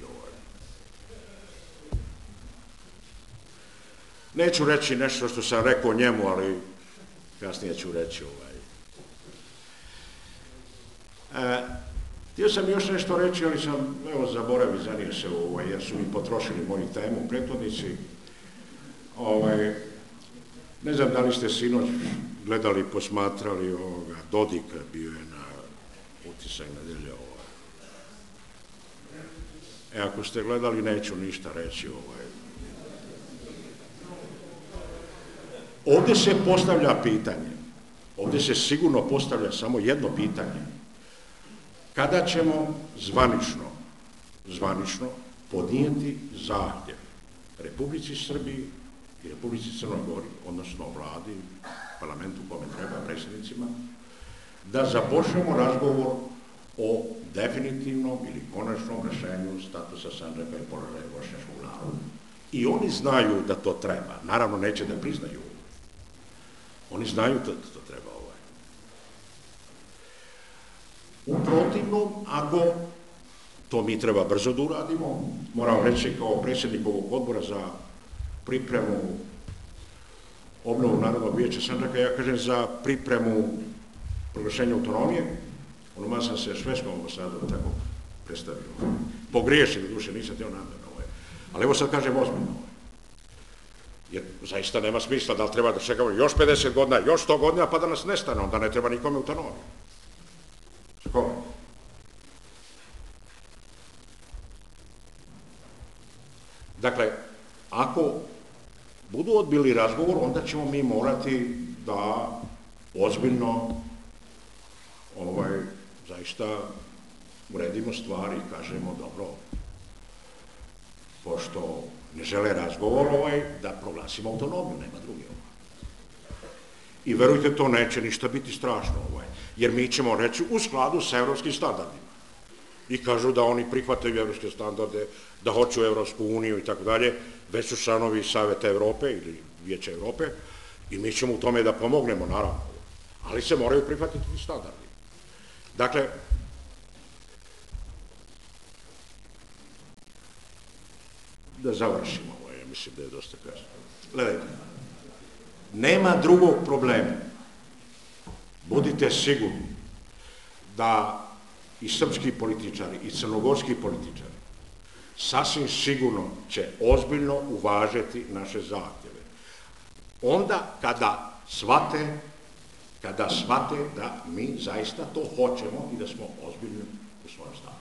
Neću reći nešto što sam rekao njemu, ali kasnije ću reći. Htio sam još nešto reći, ali sam, evo, zaboravio, zanio se jer su mi potrošili moju temu prethodnici. Ne znam da li ste sinoć gledali, posmatrali Dodika, bio je na Utisak nedelje. Ako ste gledali, neću ništa reći. Ovdje se postavlja pitanje, ovdje se sigurno postavlja samo jedno pitanje. Kada ćemo zvanično podnijeti zahtjev Republici Srbiji i Republici Crnoj Gori, odnosno vladi, parlamentu kome treba, predsjednicima, da započnemo razgovor o definitivnom ili konačnom rešenju statusa Sandžaka i položaja bošnjačkog naroda. I oni znaju da to treba, naravno neće da priznaju. Oni znaju da to treba. U protivnom, ako to mi treba brzo da uradimo, moram reći kao predsjednik ovog odbora za pripremu obnovu Narodnog vijeća Sandžaka, ja kažem za pripremu proglašenja autonomije, onoma sam se švedskom ambasadom tako predstavio. Pogriješim, duše, nisam teo namjerno. Ali evo sad kažem ozbiljno. Jer zaista nema smisla da li treba da čekamo još 50 godina, još 100 godina, pa da nas nestane, onda ne treba nikome autonomiju. Kome? Dakle, ako budu odbili razgovor, onda ćemo mi morati da ozbiljno zaista uredimo stvari i kažemo dobro, pošto ne žele razgovor, da proglasimo autonomiju, nema druge. I verujte, to neće ništa biti strašno, jer mi ćemo reći u skladu sa evropskim standardima. I kažu da oni prihvataju evropske standarde, da hoću Evropsku uniju i tako dalje, već su članovi Saveta Evrope ili Vijeća Evrope i mi ćemo u tome da pomognemo, naravno. Ali se moraju prihvatiti standardi. Dakle, da završimo ovo, ja mislim da je dosta kasno. Gledajte, nema drugog problema budite sigurni da i srpski političari i crnogorski političari sasvim sigurno će ozbiljno uvažiti naše zahtjeve. Onda kada shvate da mi zaista to hoćemo i da smo ozbiljni u svojom stavu.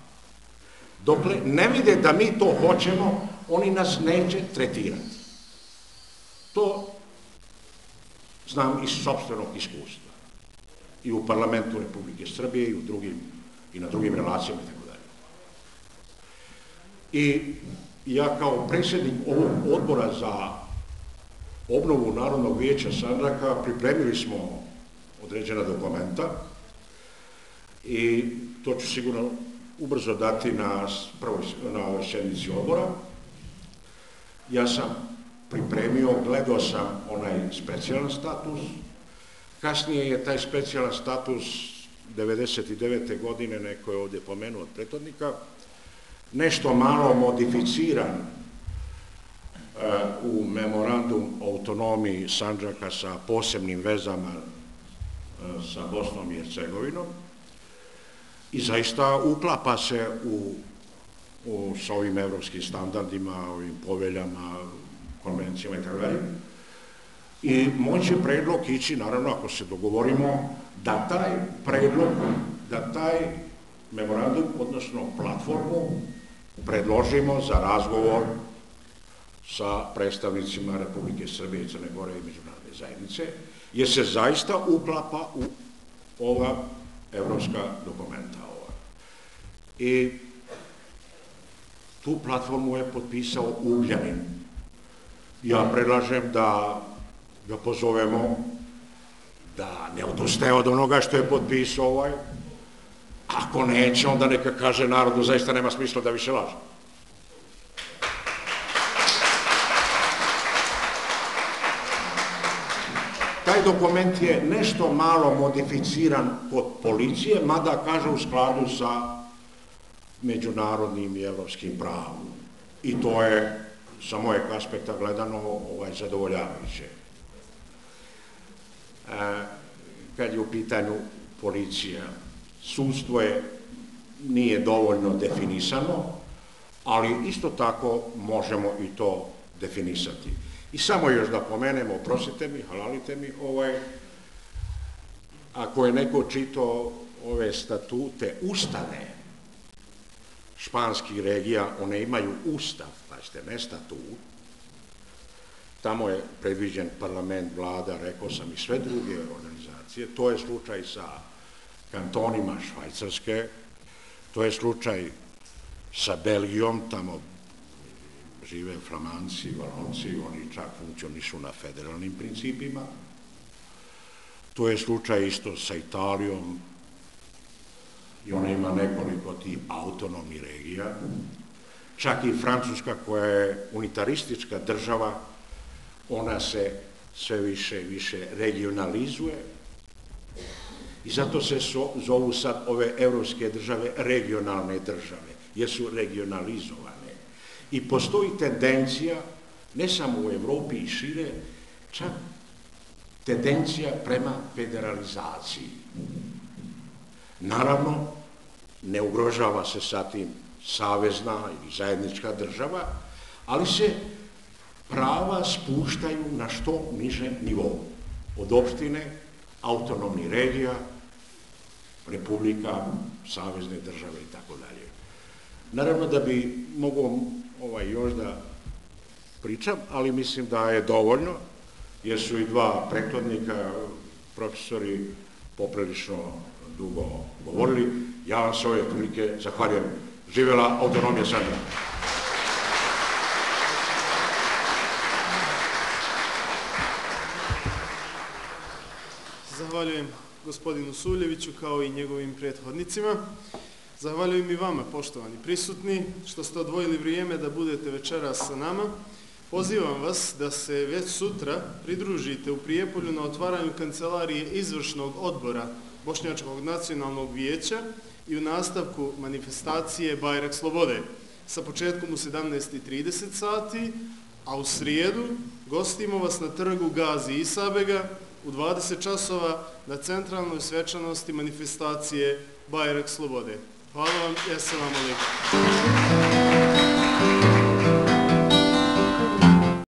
Dokle ne vide da mi to hoćemo, oni nas neće tretirati. To znam iz sopstvenog iskustva. I u parlamentu Republike Srbije i na drugim relacijama i tako dalje. I ja kao predsjednik ovog odbora za obnovu Narodnog vijeća Sandžaka pripremili smo određena dokumenta i to ću sigurno ubrzo dati na sjednici odbora. Ja sam pripremio, gledao sam onaj specijalan status, kasnije je taj specijalan status 1999. godine, neko je ovdje pomenuo od prethodnika, nešto malo modificiran u memorandum o autonomiji Sandžaka sa posebnim vezama sa Bosnom i Hercegovinom i zaista uklapa se sa ovim evropskim standardima, ovim poveljama, konvencijama i tako dalje. I moj će predlog ići, naravno, ako se dogovorimo, da taj memorandum, odnosno platformu, predložimo za razgovor sa predstavnicima Republike Srbije i Crne Gore i međunarodne zajednice, jer se zaista uklapa u ova evropska dokumenta. I tu platformu je potpisao Ugljanin. Ja predlažem da ga pozovemo da ne odustaje od onoga što je potpisao Ako neće, onda neka kaže narodu, zaista nema smisla da više laže. Taj dokument je nešto malo modificiran kod policije, mada kaže u skladu sa međunarodnim i evropskim pravom. I to je, sa mojeg aspekta gledano, zadovoljavajuće. Kad je u pitanju policija, sudstvo nije dovoljno definisano, ali isto tako možemo i to definisati. I samo još da pomenemo, oprostite mi, halalite mi, ako je neko čitao ove statute, ustave španskih regija, one imaju ustav, pazite, ne statut, tamo je predviđen parlament, vlada, rekao sam i sve druge organizacije, to je slučaj sa kantonima Švajcarske, to je slučaj sa Belgijom, tamo žive Flamanci, Valonci, oni čak funkcionišu na federalnim principima. To je slučaj isto sa Italijom i ona ima nekoliko tih autonomnih regija. Čak i Francuska, koja je unitaristička država, ona se sve više i više regionalizuje i zato se zovu sad ove evropske države regionalne države, jer su regionalizovane. I postoji tendencija, ne samo u Evropi i šire, čak tendencija prema federalizaciji. Naravno, ne ugrožava se sa tim savezna ili zajednička država, ali se prava spuštaju na što niže nivou. Od opštine, autonomnih regija, republika, savezne države i tako dalje. Naravno da bi mogao još da pričam, ali mislim da je dovoljno, jer su i dva prethodnika, profesori, poprilično dugo govorili. Ja vam se ove prilike zahvaljujem. Živela autonomija Sandžaka. Zahvaljujem gospodinu Suljeviću kao i njegovim prethodnicima. Zahvaljujem i vama, poštovani prisutni, što ste odvojili vrijeme da budete večeras sa nama. Pozivam vas da se već sutra pridružite u Prijepolju na otvaranju kancelarije izvršnog odbora Bošnjačkog nacionalnog vijeća i u nastavku manifestacije Bajrak Slobode sa početkom u 17:30 sati, a u srijedu gostimo vas na trgu Gazi Isabega u 20 časova na centralnoj svečanosti manifestacije Bajrak Slobode. Hvala vam, Esselamu alejkum.